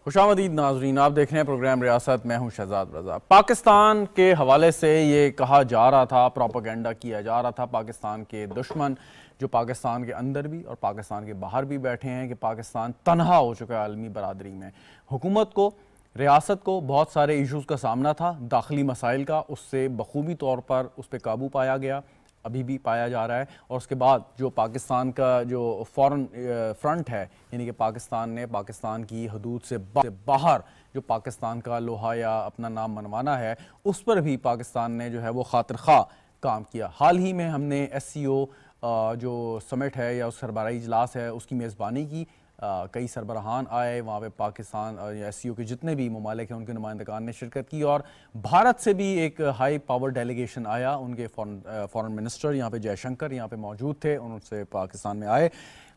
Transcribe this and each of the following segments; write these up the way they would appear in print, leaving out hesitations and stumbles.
खुशामदीद नाजरीन, आप देख रहे हैं प्रोग्राम रियासत। मैं हूं शहजाद रजा। पाकिस्तान के हवाले से ये कहा जा रहा था, प्रोपेगेंडा किया जा रहा था, पाकिस्तान के दुश्मन जो पाकिस्तान के अंदर भी और पाकिस्तान के बाहर भी बैठे हैं, कि पाकिस्तान तनहा हो चुका है आलमी बरादरी में। हुकूमत को, रियासत को बहुत सारे इशूज़ का सामना था, दाखिली मसाइल का, उससे बखूबी तौर पर उस पर काबू पाया गया, अभी भी पाया जा रहा है। और उसके बाद जो पाकिस्तान का जो फॉरेन फ्रंट है, यानी कि पाकिस्तान ने पाकिस्तान की हदूद से बाहर जो पाकिस्तान का लोहा या अपना नाम मनवाना है, उस पर भी पाकिस्तान ने जो है वो खातिर खा काम किया। हाल ही में हमने SCO जो समिट है या उस सरबराही इजलास है उसकी मेज़बानी की। कई सरबराहान आए वहाँ पे, पाकिस्तान या SCO के जितने भी ममालिक हैं उनके नुमाइंदगान ने शिरकत की, और भारत से भी एक हाई पावर डेलीगेशन आया। उनके फॉरेन मिनिस्टर यहाँ पे जयशंकर यहाँ पे मौजूद थे, उनसे पाकिस्तान में आए।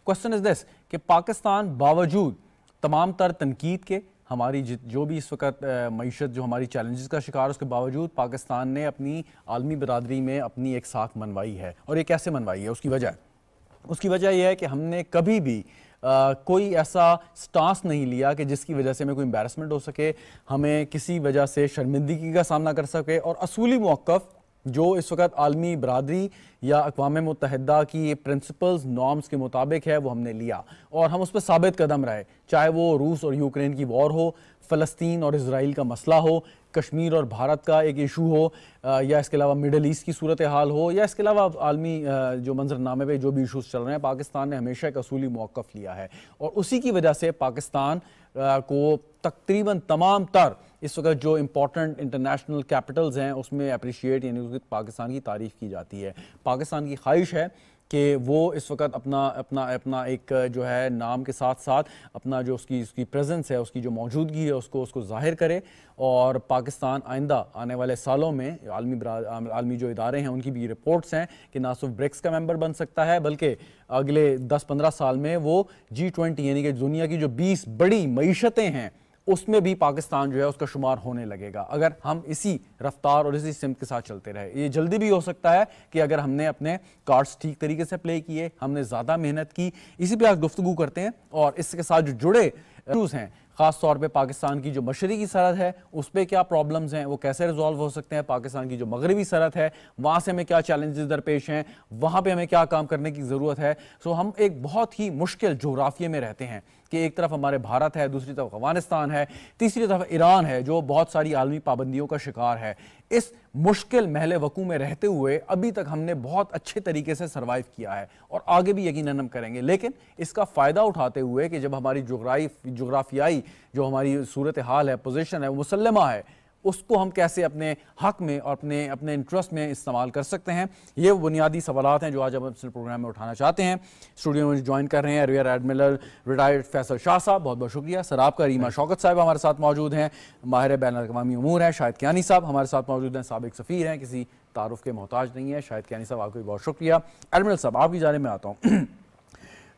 क्वेश्चन इज़ दिस कि पाकिस्तान बावजूद तमाम तर तनकीद के, हमारी जो भी इस वक्त मईशत जो हमारी चैलेंजेस का शिकार, उसके बावजूद पाकिस्तान ने अपनी आलमी बरादरी में अपनी एक साख मनवाई है। और ये कैसे मनवाई है? उसकी वजह यह है कि हमने कभी भी कोई ऐसा स्टांस नहीं लिया कि जिसकी वजह से हमें कोई एम्बैरसमेंट हो सके, हमें किसी वजह से शर्मिंदगी का सामना कर सके। और असूली मौक़िफ़ जो इस वक्त आलमी बरादरी या अक़वाम मुत्तहिदा की प्रिंसिपल्स नॉर्म्स के मुताबिक है, वो हमने लिया और हम उस पर साबित कदम रहे। चाहे वो रूस और यूक्रेन की वॉर हो, फ़लस्तीन और इसराइल का मसला हो, कश्मीर और भारत का एक इशू हो, या इसके अलावा मिडल ईस्ट की सूरत हाल हो, या इसके अलावा आलमी जो मंजरनामे पे जो भी इशूज़ चल रहे हैं, पाकिस्तान ने हमेशा एक असूली मौक़िफ़ लिया है। और उसी की वजह से पाकिस्तान को तकरीबन तमाम तर इस वक्त जो इम्पोर्टेंट इंटरनेशनल कैपिटल्स हैं उसमें अप्रिशिएट, यानी पाकिस्तान की तारीफ़ की जाती है। पाकिस्तान की ख्वाहिश है कि वो इस वक्त अपना एक जो है नाम के साथ साथ अपना जो उसकी प्रेजेंस है, उसकी जो मौजूदगी है, उसको ज़ाहिर करे। और पाकिस्तान आइंदा आने वाले सालों में आलमी जो इदारे हैं उनकी भी रिपोर्ट्स हैं कि ना सिर्फ ब्रिक्स का मेंबर बन सकता है, बल्कि अगले 10-15 साल में वो G20 यानी कि दुनिया की जो 20 बड़ी मईशतें हैं उसमें भी पाकिस्तान जो है उसका शुमार होने लगेगा, अगर हम इसी रफ्तार और इसी सिमत के साथ चलते रहे। ये जल्दी भी हो सकता है कि अगर हमने अपने कार्ड्स ठीक तरीके से प्ले किए, हमने ज़्यादा मेहनत की। इसी पे आज गुफ्तगू करते हैं और इसके साथ जो जुड़े इशूज़ हैं, ख़ास तौर पे पाकिस्तान की जो मशरक़ी सरहद है उस पर क्या प्रॉब्लम्स हैं, वो कैसे रिजॉल्व हो सकते हैं, पाकिस्तान की जो मगरबी सरहद है वहाँ से हमें क्या चैलेंजेस दरपेश हैं, वहाँ पे हमें क्या काम करने की ज़रूरत है। सो हम एक बहुत ही मुश्किल जोग्राफिये में रहते हैं कि एक तरफ हमारे भारत है, दूसरी तरफ अफगानिस्तान है, तीसरी तरफ ईरान है जो बहुत सारी आलमी पाबंदियों का शिकार है। इस मुश्किल महले वकू में रहते हुए अभी तक हमने बहुत अच्छे तरीके से सर्वाइव किया है और आगे भी यकीनन हम करेंगे। लेकिन इसका फ़ायदा उठाते हुए कि जब हमारी जोग्राफियाई जो हमारी सूरत हाल है, पोजीशन है, वो मुसल्लमा है, उसको हम कैसे अपने हक में और अपने इंटरेस्ट में इस्तेमाल कर सकते हैं, ये बुनियादी सवालात हैं जो आज हम अपने प्रोग्राम में उठाना चाहते हैं। स्टूडियो में ज्वाइन कर रहे हैं rear admiral retired Faisal Shah साहब, बहुत बहुत शुक्रिया सर आपका। रीमा शौकत साहब हमारे साथ मौजूद हैं, माहिर बैन-अल-अक़वामी उमूर हैं। शाहिद कियानी साहब हमारे साथ मौजूद हैं, साबिक सफ़ीर हैं, किसी तारुफ के मोहताज नहीं है। शाहिद कियानी साहब आपको भी बहुत शुक्रिया। एडमिरल साहब आपकी जानिब में आता हूँ।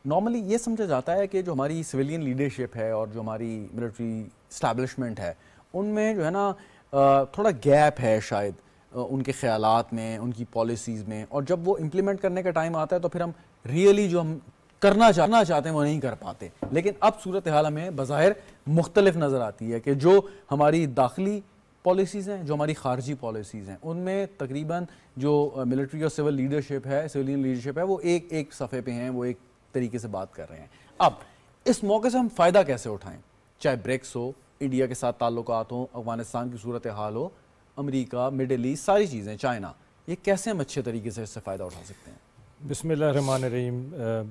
नॉर्मली ये समझा जाता है कि जो हमारी सिविलियन लीडरशिप है और जो हमारी मिलिट्री इस्टेब्लिशमेंट है उनमें जो है ना थोड़ा गैप है शायद उनके ख़यालात में, उनकी पॉलिसीज़ में, और जब वो इम्प्लीमेंट करने का टाइम आता है तो फिर हम रियली जो हम करना चाहते हैं वो नहीं कर पाते। लेकिन अब सूरत हाल हमें बज़ाहिर मुख्तलिफ नज़र आती है कि जो हमारी दाखिली पॉलिसीज़ हैं, जो हमारी खारजी पॉलिसीज़ हैं, उनमें तकरीबन जो मिलिट्री और सिविल लीडरशिप है, सिविलियन लीडरशिप है, वो एक सफ़े पे हैं, वो एक तरीके से बात कर रहे हैं। अब इस मौके से हम फ़ायदा कैसे उठाएं, चाहे ब्रिक्स हो, इंडिया के साथ ताल्लुकात हो, अफगानिस्तान की सूरत हाल हो, अमेरिका, मिडल ईस्ट, सारी चीज़ें, चाइना, ये कैसे हम अच्छे तरीके से इससे फ़ायदा उठा सकते हैं? बिस्मिल्लाहिर्रहमानिर्रहीम।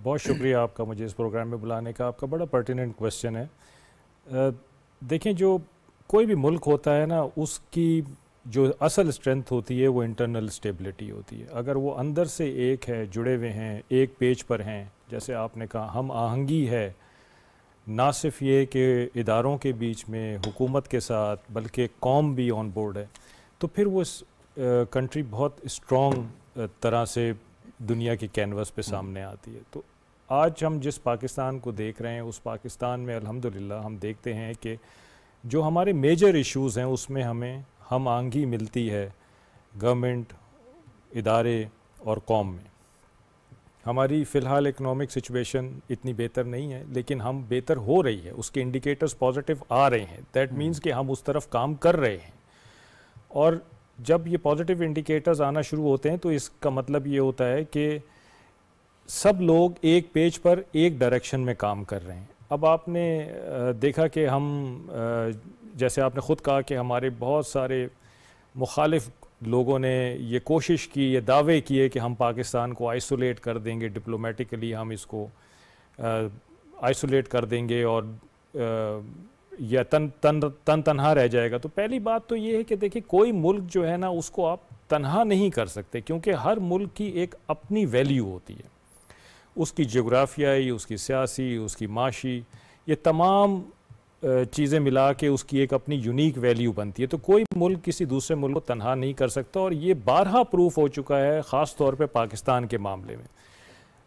बहुत शुक्रिया आपका मुझे इस प्रोग्राम में बुलाने का। आपका बड़ा पर्टिनेंट क्वेश्चन है। देखें, जो कोई भी मुल्क होता है ना, उसकी जो असल स्ट्रेंथ होती है वो इंटरनल स्टेबिलिटी होती है। अगर वो अंदर से एक है, जुड़े हुए हैं, एक पेज पर हैं, जैसे आपने कहा हम आहंगी है, ना सिर्फ ये कि इदारों के बीच में, हुकूमत के साथ, बल्कि कौम भी ऑन बोर्ड है, तो फिर वो कंट्री बहुत स्ट्रॉन्ग तरह से दुनिया की कैनवस पे सामने आती है। तो आज हम जिस पाकिस्तान को देख रहे हैं, उस पाकिस्तान में अल्हम्दुलिल्लाह हम देखते हैं कि जो हमारे मेजर इश्यूज़ हैं उसमें हमें हम आहंगी मिलती है गवर्नमेंट, इदारे और कौम में। हमारी फ़िलहाल इकोनॉमिक सिचुएशन इतनी बेहतर नहीं है, लेकिन हम बेहतर हो रही है, उसके इंडिकेटर्स पॉजिटिव आ रहे हैं। दैट मीन्स कि हम उस तरफ काम कर रहे हैं। और जब ये पॉजिटिव इंडिकेटर्स आना शुरू होते हैं तो इसका मतलब ये होता है कि सब लोग एक पेज पर एक डायरेक्शन में काम कर रहे हैं। अब आपने देखा कि हम जैसे आपने ख़ुद कहा कि हमारे बहुत सारे मुखालिफ लोगों ने ये कोशिश की, ये दावे किए कि हम पाकिस्तान को आइसोलेट कर देंगे, डिप्लोमेटिकली हम इसको आइसोलेट कर देंगे और या तनहा रह जाएगा। तो पहली बात तो ये है कि देखिए, कोई मुल्क जो है ना उसको आप तनहा नहीं कर सकते, क्योंकि हर मुल्क की एक अपनी वैल्यू होती है, उसकी जोग्राफियाई, उसकी सियासी, उसकी माशी, ये तमाम चीज़ें मिला के उसकी एक अपनी यूनिक वैल्यू बनती है। तो कोई मुल्क किसी दूसरे मुल्क को तनहा नहीं कर सकता, और ये बारहा प्रूफ हो चुका है, ख़ास तौर पे पाकिस्तान के मामले में।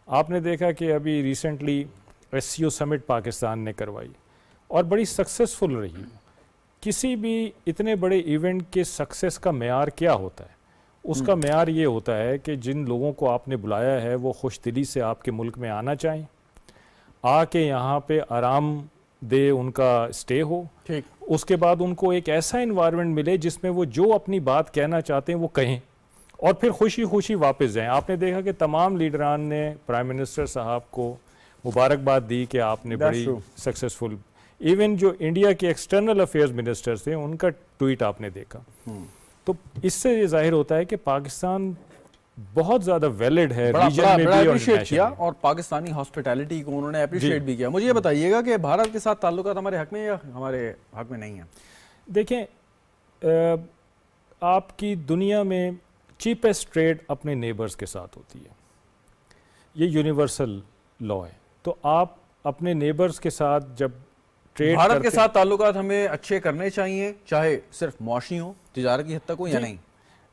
आपने देखा कि अभी रिसेंटली SCO समिट पाकिस्तान ने करवाई और बड़ी सक्सेसफुल रही। किसी भी इतने बड़े इवेंट के सक्सेस का मेयार क्या होता है? उसका मेयार ये होता है कि जिन लोगों को आपने बुलाया है वो खुश दिली से आपके मुल्क में आना चाहें, आके यहाँ पे आराम दे, उनका स्टे हो। ठीक। उसके बाद उनको एक ऐसा इन्वायरमेंट मिले जिसमें वो जो अपनी बात कहना चाहते हैं वो कहें, और फिर खुशी खुशी वापस जाएं। आपने देखा कि तमाम लीडरान ने प्राइम मिनिस्टर साहब को मुबारकबाद दी कि आपने बड़ी सक्सेसफुल, इवन जो इंडिया के एक्सटर्नल अफेयर्स मिनिस्टर थे उनका ट्वीट आपने देखा। तो इससे ये जाहिर होता है कि पाकिस्तान बहुत ज़्यादा वैलिड है, रीजन में भी अप्रिशिएट किया, और पाकिस्तानी हॉस्पिटैलिटी को उन्होंने अप्रिशिएट भी किया। मुझे ये बताइएगा कि भारत के साथ ताल्लुकात हमारे हक में या हमारे हक में नहीं है? देखें, आपकी दुनिया में चीपेस्ट ट्रेड अपने नेबर्स के साथ होती है, ये यूनिवर्सल लॉ है। तो आप अपने नेबर्स के साथ जब ट्रेड भारत के साथ ताल्लुकात हमें अच्छे करने चाहिए, चाहे सिर्फ मुआशी हो, तिजारत की हद तक हो या नहीं?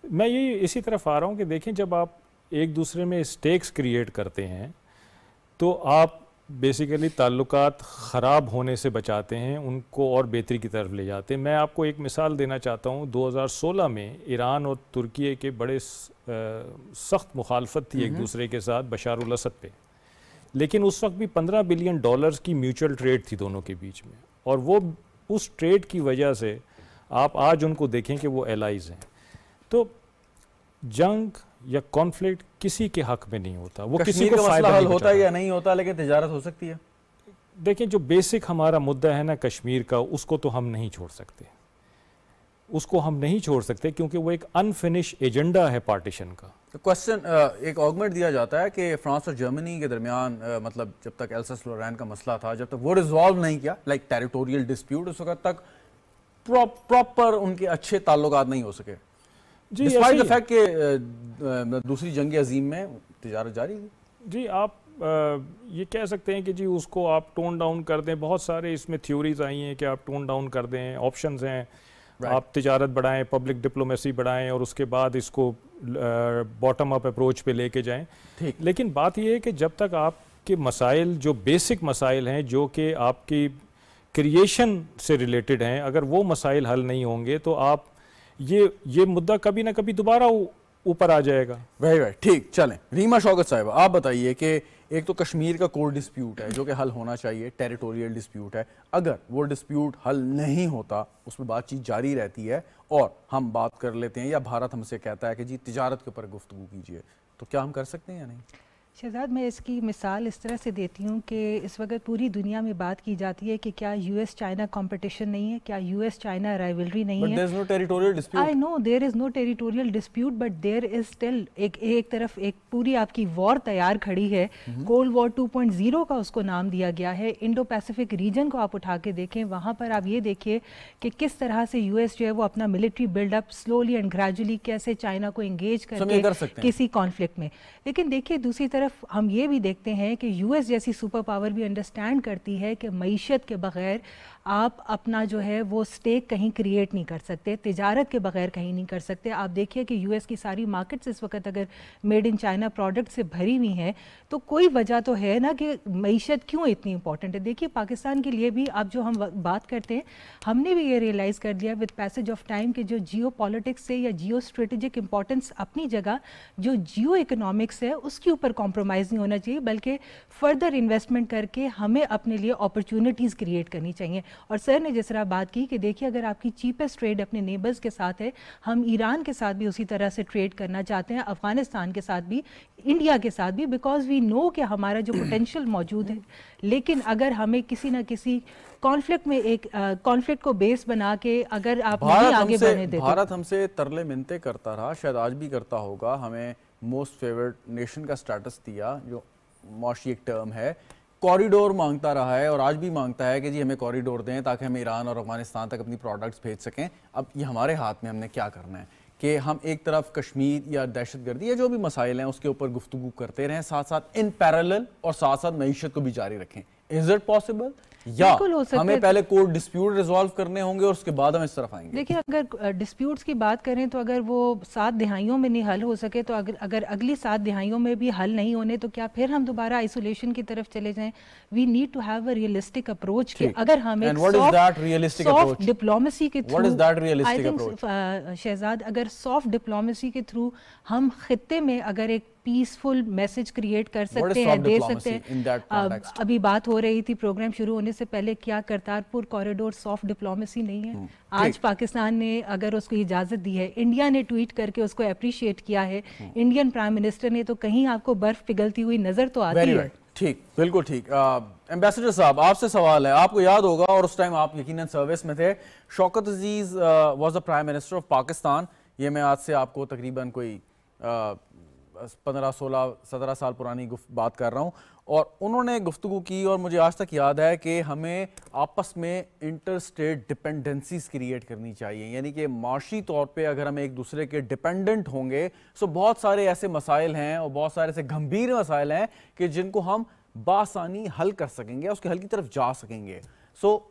मैं ये इसी तरफ आ रहा हूँ कि देखें, जब आप एक दूसरे में स्टेक्स क्रिएट करते हैं तो आप बेसिकली ताल्लुकात ख़राब होने से बचाते हैं, उनको और बेहतरी की तरफ ले जाते हैं। मैं आपको एक मिसाल देना चाहता हूँ। 2016 में ईरान और तुर्की के बड़े सख्त मुखालफत थी एक दूसरे के साथ बशारुल असद पे, लेकिन उस वक्त भी $15 बिलियन की म्यूचुअल ट्रेड थी दोनों के बीच में, और वो उस ट्रेड की वजह से आप आज उनको देखें कि वो एलाइज हैं। तो जंग या कॉन्फ्लिक्ट किसी के हक में नहीं होता, वो किसी को फायदा हल होता है या नहीं होता, लेकिन तिजारत हो सकती है। देखें, जो बेसिक हमारा मुद्दा है ना कश्मीर का, उसको तो हम नहीं छोड़ सकते, उसको हम नहीं छोड़ सकते, क्योंकि वो एक अनफिनिश एजेंडा है पार्टीशन का। क्वेश्चन एक आर्गुमेंट दिया जाता है कि फ्रांस और जर्मनी के दरमियान मतलब जब तक एल्सास लॉरेन का मसला था, जब तक वो रिजॉल्व नहीं किया, लाइक टेरिटोरियल डिस्प्यूट, उस वक्त तक प्रॉपर उनके अच्छे ताल्लुकात नहीं हो सके। डिस्पाइट द फैक्ट कि दूसरी जंग अजीम में तिजारत जारी थी। जी, आप ये कह सकते हैं कि जी उसको आप टोन डाउन कर दें। बहुत सारे इसमें थ्योरीज आई हैं कि आप टोन डाउन कर दें, ऑप्शंस हैं, आप तिजारत बढ़ाएं, पब्लिक डिप्लोमेसी बढ़ाएं, और उसके बाद इसको बॉटम अप अप्रोच पे लेके जाएं। ठीक। लेकिन बात यह है कि जब तक आपके मसाइल, जो बेसिक मसाइल हैं, जो कि आपकी क्रिएशन से रिलेटेड हैं, अगर वो मसाइल हल नहीं होंगे तो आप ये मुद्दा कभी ना कभी दोबारा ऊपर आ जाएगा। वही ठीक। चलें, रीमा शौकत साहिबा, आप बताइए कि एक तो कश्मीर का कोर डिस्प्यूट है जो कि हल होना चाहिए, टेरिटोरियल डिस्प्यूट है। अगर वो डिस्प्यूट हल नहीं होता, उसमें बातचीत जारी रहती है और हम बात कर लेते हैं, या भारत हमसे कहता है कि जी तिजारत के ऊपर गुफ्तगू कीजिए, तो क्या हम कर सकते हैं या नहीं? शहजाद, मैं इसकी मिसाल इस तरह से देती हूँ कि इस वक्त पूरी दुनिया में बात की जाती है कि क्या US चाइना कंपटीशन नहीं है, क्या US चाइना राइवलरी नहीं है। But there is no territorial dispute. I know there is no territorial dispute, but there is still एक तरफ एक पूरी आपकी वॉर तैयार खड़ी है। कोल्ड वॉर 2.0 का उसको नाम दिया गया है। इंडो पैसिफिक रीजन को आप उठा के देखें, वहाँ पर आप ये देखिए कि किस तरह से US जो है वो अपना military buildup slowly and gradually कैसे चाइना को एंगेज करके किसी कॉन्फ्लिक्ट में। लेकिन देखिए, दूसरी तरफ हम ये भी देखते हैं कि US जैसी सुपर पावर भी अंडरस्टैंड करती है कि मईशत के बगैर आप अपना जो है वो स्टेक कहीं क्रिएट नहीं कर सकते, तिजारत के बगैर कहीं नहीं कर सकते। आप देखिए कि यूएस की सारी मार्केट्स इस वक्त अगर मेड इन चाइना प्रोडक्ट से भरी हुई हैं तो कोई वजह तो है ना कि मईशत क्यों इतनी इंपॉर्टेंट है। देखिए पाकिस्तान के लिए भी अब जो हम बात करते हैं, हमने भी ये रियलाइज़ कर दिया विद पैसेज ऑफ टाइम कि जो जियो पॉलिटिक्स से या जियो स्ट्रेटेजिक इंपॉर्टेंस अपनी जगह, जो जियो इकोनॉमिक्स है उसके ऊपर कॉम्प्रोमाइज़ नहीं होना चाहिए, बल्कि फर्दर इन्वेस्टमेंट करके हमें अपने लिए अपॉर्चुनिटीज़ क्रिएट करनी चाहिए। और सर ने जिस तरह बात की कि देखिए अगर आपकी चीपेस्ट ट्रेड अपने नेबर्स के साथ है, हम ईरान के साथ भी उसी तरह से ट्रेड करना चाहते हैं, अफगानिस्तान के साथ भी, इंडिया के साथ भी, बिकॉज वी नो कि हमारा जो पोटेंशियल मौजूद है। लेकिन अगर हमें किसी ना किसी कॉन्फ्लिक्ट में एक कॉन्फ्लिक्ट को बेस बना के अगर आप नहीं आगे बढ़ने देते, भारत हमसे तरले मिन्नतें करता रहा, शायद आज भी करता होगा, हमें मोस्ट फेवर्ड नेशन का स्टेटस दिया, जो मौशी एक टर्म है, कॉरिडोर मांगता रहा है और आज भी मांगता है कि जी हमें कॉरिडोर दें ताकि हम ईरान और अफगानिस्तान तक अपनी प्रोडक्ट्स भेज सकें। अब ये हमारे हाथ में, हमने क्या करना है कि हम एक तरफ कश्मीर या दहशतगर्दी या जो भी मसाइल हैं उसके ऊपर गुफ्तगू करते रहें, साथ साथ इन पैरेलल और साथ साथ मईशत को भी जारी रखें। इज इट पॉसिबल, या हमें पहले कोर्ट डिस्प्यूट रिजॉल्व करने होंगे और उसके बाद हम इस तरफ आएंगे? देखिए अगर डिस्प्यूट्स की बात करें तो अगर वो 7 दिहाइयों में नहीं हल हो सके तो अगर अगली 7 दिहाइयों में भी हल नहीं होने तो क्या फिर हम दोबारा आइसोलेशन की तरफ चले जाएं? We need to have a realistic approach कि अगर हम एक सॉफ्ट डिप्लोमेसी के थ्रू, आई थिंक शहजाद, अगर सॉफ्ट डिप्लोमेसी के थ्रू हम खित्ते में अगर एक पीसफुल मैसेज क्रिएट कर सकते हैं, दे सकते हैं। अभी बात हो रही थी प्रोग्राम शुरू होने से पहले, क्या करतारपुर कॉरिडोर सॉफ्ट डिप्लोमेसी नहीं है? आज पाकिस्तान ने अगर उसको इजाजत दी है, इंडिया ने ट्वीट करके उसको अप्रिशिएट किया है, इंडियन प्राइम मिनिस्टर ने, तो कहीं आपको बर्फ पिघलती हुई नजर तो आती है। ठीक, बिल्कुल ठीक। एम्बेसडर साहब, आपसे सवाल है, आपको याद होगा और उस टाइम आप यकीनन सर्विस में थे, Shaukat Aziz was the prime minister of Pakistan. ये मैं आज से आपको तकरीबन कोई 15, 16, 17 साल पुरानी बात कर रहा हूँ, और उन्होंने गुफ्तगू की और मुझे आज तक याद है कि हमें आपस में इंटर स्टेट डिपेंडेंसीज क्रिएट करनी चाहिए, यानी कि माशी तौर पे अगर हम एक दूसरे के डिपेंडेंट होंगे तो बहुत सारे ऐसे मसाइल हैं और बहुत सारे ऐसे गंभीर मसाइल हैं कि जिनको हम बासानी हल कर सकेंगे, उसके हल की तरफ जा सकेंगे।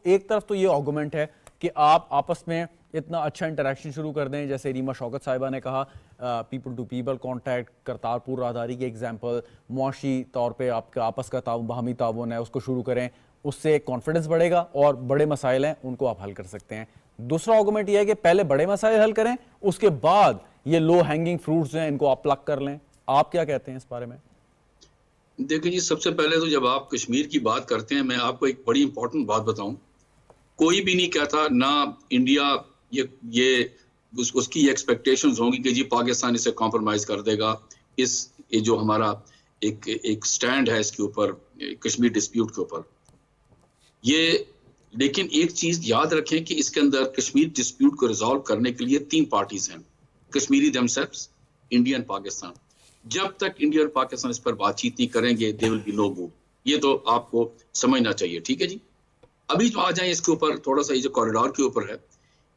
एक तरफ तो ये आर्गूमेंट है कि आप आपस में इतना अच्छा इंटरेक्शन शुरू कर दें, जैसे रीमा शौकत साहिबा ने कहा, people to people contact, Kartarpur राहदारी की एग्जांपल, मुआशी तौर पे आपका आपस का बाहमी ताउन है उसको शुरू करें, उससे कॉन्फिडेंस बढ़ेगा और बड़े मसाइल हैं उनको आप हल कर सकते हैं। दूसरा आर्गूमेंट यह है कि पहले बड़े मसाइल हल करें, उसके बाद ये लो हैंगिंग फ्रूट्स हैं इनको आप प्लग कर लें। आप क्या कहते हैं इस बारे में? देखिए जी, सबसे पहले तो जब आप कश्मीर की बात करते हैं, मैं आपको एक बड़ी इंपॉर्टेंट बात बताऊं, कोई भी नहीं कहता ना इंडिया उसकी एक्सपेक्टेशंस होंगी कि जी पाकिस्तान इसे कॉम्प्रोमाइज कर देगा। ये जो हमारा एक स्टैंड है इसके ऊपर, कश्मीर डिस्प्यूट के ऊपर, ये, लेकिन एक चीज याद रखें कि इसके अंदर कश्मीर डिस्प्यूट को रिजॉल्व करने के लिए 3 पार्टीज हैं, Kashmiri themselves, India and Pakistan. जब तक इंडिया और पाकिस्तान इस पर बातचीत नहीं करेंगे, there will be no move. ये तो आपको समझना चाहिए, ठीक है जी। अभी जो आ जाए इसके ऊपर थोड़ा सा, ये जो कॉरिडोर के ऊपर है,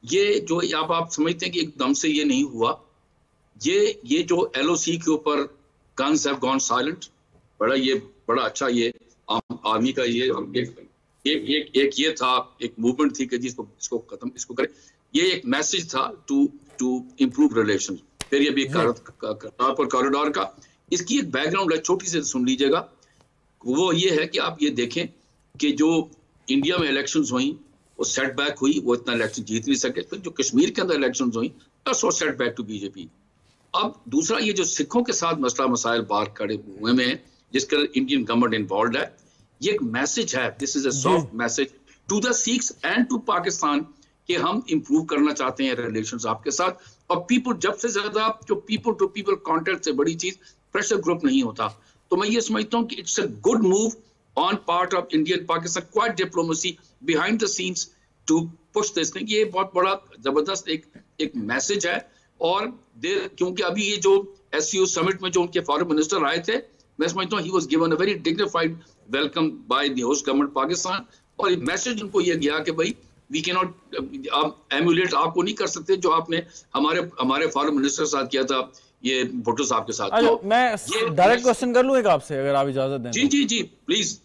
ये जो आप समझते हैं कि एकदम से ये नहीं हुआ, ये जो LOC के ऊपर गन्स हैव गॉन साइलेंट, बड़ा अच्छा ये आर्मी का एक ये था, एक मूवमेंट थी कि इसको करें, ये एक मैसेज था टू इम्प्रूव रिलेशन। फिर ये भी करतारपुर कॉरिडोर का, इसकी एक बैकग्राउंड है, छोटी सी सुन लीजिएगा। वो ये है कि आप ये देखें कि जो इंडिया में इलेक्शंस हुई वो सेटबैक हुई, वो इतना इलेक्शन जीत नहीं सके। फिर जो कश्मीर के अंदर इलेक्शंस हुई, that's what setback to BJP. अब दूसरा, ये जो सिखों के साथ मसला मसाइल बाहर खड़े हुए में, जिसके अंदर इंडियन गवर्नमेंट इन्वॉल्व है, ये एक मैसेज है, this is a soft message to the Sikhs and to Pakistan कि हम इंप्रूव करना चाहते हैं रिलेशंस आपके साथ। और पीपल, जब से ज्यादा जो पीपल टू पीपल कॉन्टैक्ट से बड़ी चीज प्रेशर ग्रुप नहीं होता। तो मैं ये समझता हूँ कि it's a good move on part of India and Pakistan, quite diplomacy behind the scenes to push this thing। ये बहुत बड़ा जबरदस्त एक मैसेज है। और क्योंकि अभी ये जो SCO समिट में जो उनके फॉरेन मिनिस्टर आए थे, मैं समझता हूँ he was given a very dignified welcome by the host government Pakistan। और मैसेज उनको ये गया कि भाई we cannot emulate, आपको नहीं कर सकते जो आपने हमारे फॉरेन मिनिस्टर के साथ किया था, ये भुट्टो साहब के साथ। तो मैं डायरेक्ट क्वेश्चन कर लूं एक आपसे, अगर आप इजाजत दें? जी जी जी प्लीज।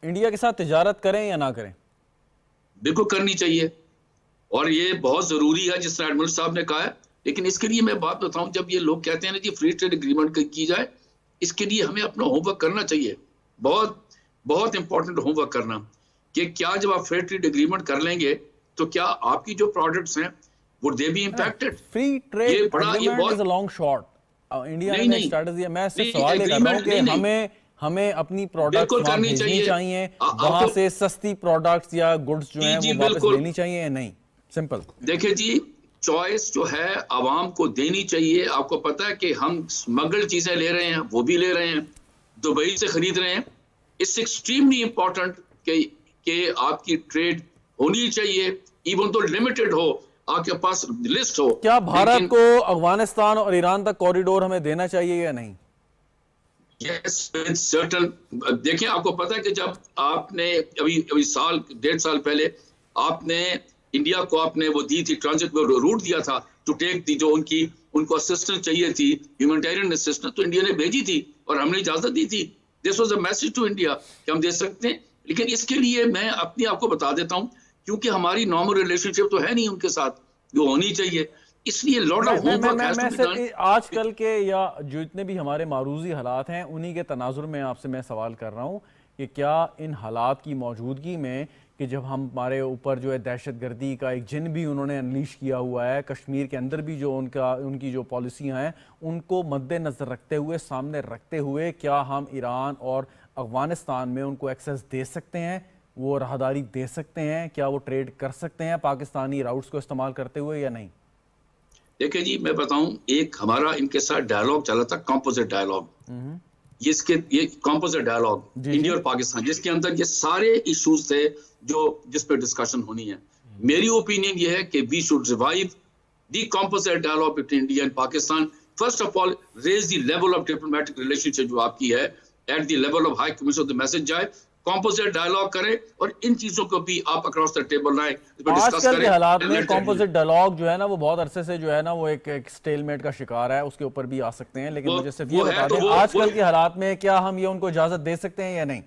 इंडिया के साथ तिजारत करें या ना करें? बिल्कुल करनी चाहिए और ये बहुत ज़रूरी है जिस तरह एडमिरल साहब ने कहा है। लेकिन इसके लिए मैं बात बताऊं, जब ये लोग कहते हैं ना जी फ्री ट्रेड एग्रीमेंट की जाए, इसके लिए हमें अपना होमवर्क करना चाहिए, बहुत बहुत इंपॉर्टेंट होमवर्क करना, कि क्या जब आप फ्री ट्रेड एग्रीमेंट कर लेंगे तो क्या आपकी जो प्रोडक्ट्स हैं वो दे be impacted. Free trade agreement is a long shot. India ने एक स्ट्रेटजी है। मैं सिर्फ सवाल ये कर रहा हूं कि हमें अपनी प्रोडक्ट्स वहां भेजनी चाहिए, वहां से सस्ती प्रोडक्ट्स या गुड्स जो हैं वो वापस लेनी चाहिए या नहीं? सिंपल। देखिए जी, चॉइस जो है आवाम को देनी चाहिए। आपको पता है कि हम स्मगल्ड चीजें ले रहे हैं, वो भी ले रहे हैं, दुबई से खरीद रहे हैं। इट्स एक्सट्रीमली इंपॉर्टेंट कि आपकी ट्रेड होनी चाहिए, इवन तो लिमिटेड हो, आपके पास लिस्ट हो। क्या भारत को अफगानिस्तान और ईरान तक कॉरिडोर हमें देना चाहिए या नहीं? Yes, certain। देखिए, आपको पता है कि जब आपने अभी साल 1.5 साल पहले आपने इंडिया को आपने वो दी थी, ट्रांजिट में रूट दिया था टू टेक दी, जो उनको असिस्टेंस चाहिए थी, ह्यूमैनिटेरियन असिस्टेंस, तो इंडिया ने भेजी थी और हमने इजाजत दी थी। This was a message to India कि हम दे सकते हैं। लेकिन इसके लिए मैं अपनी आपको बता देता हूं, क्योंकि हमारी नॉर्मल रिलेशनशिप तो है नहीं उनके साथ जो होनी चाहिए, इसलिए lot of homework has to be done. आजकल के या जो इतने भी हमारे मारूजी हालात हैं उन्हीं के तनाजुर में आपसे मैं सवाल कर रहा हूं कि क्या इन हालात की मौजूदगी में कि जब हमारे ऊपर जो है दहशतगर्दी का एक जिन भी उन्होंने अनलीश किया हुआ है, कश्मीर के अंदर भी जो उनकी जो पॉलिसियाँ हैं उनको मद्देनज़र रखते हुए, सामने रखते हुए, क्या हम ईरान और अफ़गानिस्तान में उनको एक्सेस दे सकते हैं, वो राहदारी दे सकते हैं, क्या वो ट्रेड कर सकते हैं पाकिस्तानी राउट्स को इस्तेमाल करते हुए या नहीं? देखिए जी, मैं बताऊं, एक हमारा इनके साथ डायलॉग चला था, कॉम्पोजिट डायलॉग। ये कॉम्पोजिट डायलॉग इंडिया और पाकिस्तान, जिसके अंदर ये सारे इश्यूज थे जिस पे डिस्कशन होनी है। मेरी ओपिनियन ये है कि we should revive the composite dialogue between India and Pakistan. First of all raise the level of diplomatic relationship जो आपकी है at the level of high commissioner, the message जाए, कॉम्पोजिट डायलॉग करें और इन चीजों को भी आप अक्रॉस द टेबल लाएं, आजकल के हालात में कॉम्पोजिट डायलॉग जो है ना वो बहुत अरसे से जो है ना वो एक स्टेलमेट का शिकार है, उसके ऊपर भी आ सकते हैं। लेकिन मुझे सिर्फ ये बता दें, आजकल के हालात में क्या हम ये उनको इजाजत दे सकते हैं या नहीं?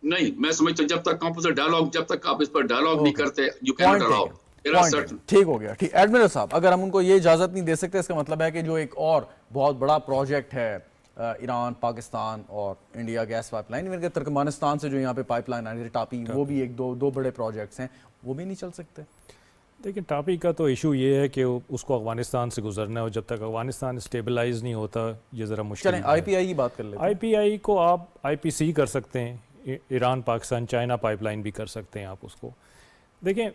नहीं, मैं समझता हूं जब तक कॉम्पोजिट डायलॉग, जब तक आप इस पर डायलॉग नहीं करते, यू कैन नॉट अलाउ। ठीक हो गया, ठीक। एडमिरल साहब, अगर हम उनको ये इजाजत नहीं दे सकते, इसका मतलब है कि जो एक और बहुत बड़ा प्रोजेक्ट है ईरान, पाकिस्तान और इंडिया गैस पाइपलाइन, इनके तुर्कमेनिस्तान से जो यहाँ पे पाइपलाइन आ रही है टापी, वो भी एक दो बड़े प्रोजेक्ट्स हैं, वो भी नहीं चल सकते? देखिए, टापी का तो इशू ये है कि उसको अफगानिस्तान से गुजरना है और जब तक अफगानिस्तान स्टेबलाइज नहीं होता ये ज़रा मुश्किल है। IPI की बात कर लेते हैं। IPI को आप IPC कर सकते हैं, ईरान, पाकिस्तान, चाइना पाइपलाइन भी कर सकते हैं आप उसको। देखें,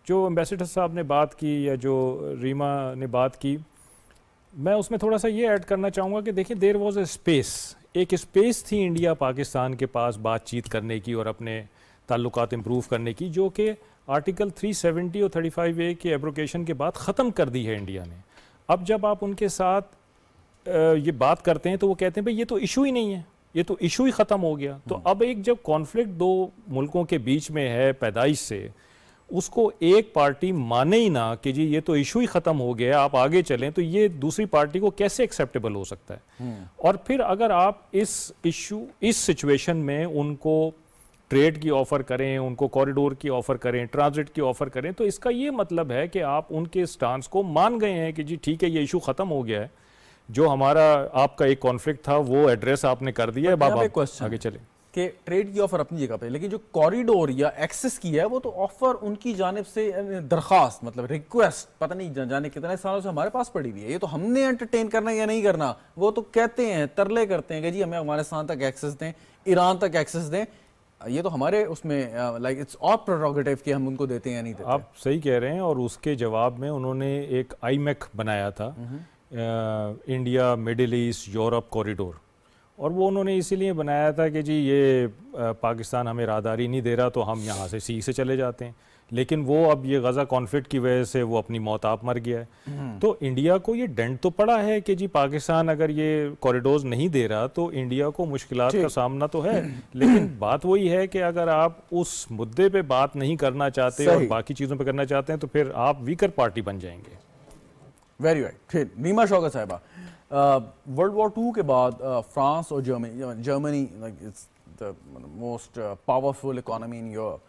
जो एम्बेसडर साहब ने बात की या जो रीमा ने बात की, मैं उसमें थोड़ा सा ये ऐड करना चाहूँगा कि देखिए, देयर वाज अ स्पेस, एक स्पेस थी इंडिया पाकिस्तान के पास बातचीत करने की और अपने ताल्लुकात इम्प्रूव करने की, जो कि आर्टिकल 370 और 35A के एब्रोकेशन के बाद ख़त्म कर दी है इंडिया ने। अब जब आप उनके साथ ये बात करते हैं तो वो कहते हैं भाई ये तो इशू ही नहीं है, ये तो इशू ही ख़त्म हो गया। तो अब एक जब कॉन्फ्लिक्ट दो मुल्कों के बीच में है पैदाइश से, उसको एक पार्टी माने ही ना कि जी ये तो इशू ही ख़त्म हो गया, आप आगे चलें, तो ये दूसरी पार्टी को कैसे एक्सेप्टेबल हो सकता है? और फिर अगर आप इस सिचुएशन में उनको ट्रेड की ऑफ़र करें, उनको कॉरिडोर की ऑफ़र करें, ट्रांजिट की ऑफ़र करें, तो इसका ये मतलब है कि आप उनके स्टांस को मान गए हैं कि जी ठीक है, ये इशू ख़त्म हो गया है, जो हमारा आपका एक कॉन्फ्लिक्ट था वो एड्रेस आपने कर दिया है, बाबा आगे चले। कि ट्रेड की ऑफर अपनी जगह पे, लेकिन जो कॉरिडोर या एक्सेस की है वो तो ऑफर उनकी जानिब से दरखास्त, मतलब रिक्वेस्ट, पता नहीं जाने कितने सालों से हमारे पास पड़ी हुई है, ये तो हमने एंटरटेन करना या नहीं करना। वो तो कहते हैं, तरले करते हैं कि जी हमें अफगानिस्तान तक एक्सेस दें, ईरान तक एक्सेस दें, ये तो हमारे उसमें लाइक इट्स ऑफ प्रेरोगेटिव कि हम उनको देते हैं या नहीं देते। आप सही कह रहे हैं। और उसके जवाब में उन्होंने एक IMEC बनाया था, India middle east Europe corridor, और वो उन्होंने इसीलिए बनाया था कि जी ये पाकिस्तान हमें राहदारी नहीं दे रहा तो हम यहाँ से सी से चले जाते हैं। लेकिन वो अब ये गज़ा कॉन्फ्लिक्ट की वजह से वो अपनी मौत आप मर गया है। तो इंडिया को ये डेंट तो पड़ा है कि जी पाकिस्तान अगर ये कॉरिडोर्स नहीं दे रहा तो इंडिया को मुश्किलात का सामना तो है। लेकिन बात वही है कि अगर आप उस मुद्दे पे बात नहीं करना चाहते और बाकी चीज़ों पे करना चाहते हैं तो फिर आप वीकर पार्टी बन जाएंगे। Very right. फिर नीमा शौकत साहिबा, वर्ल्ड वॉर 2 के बाद फ्रांस और Germany like it's the most powerful economy in Europe,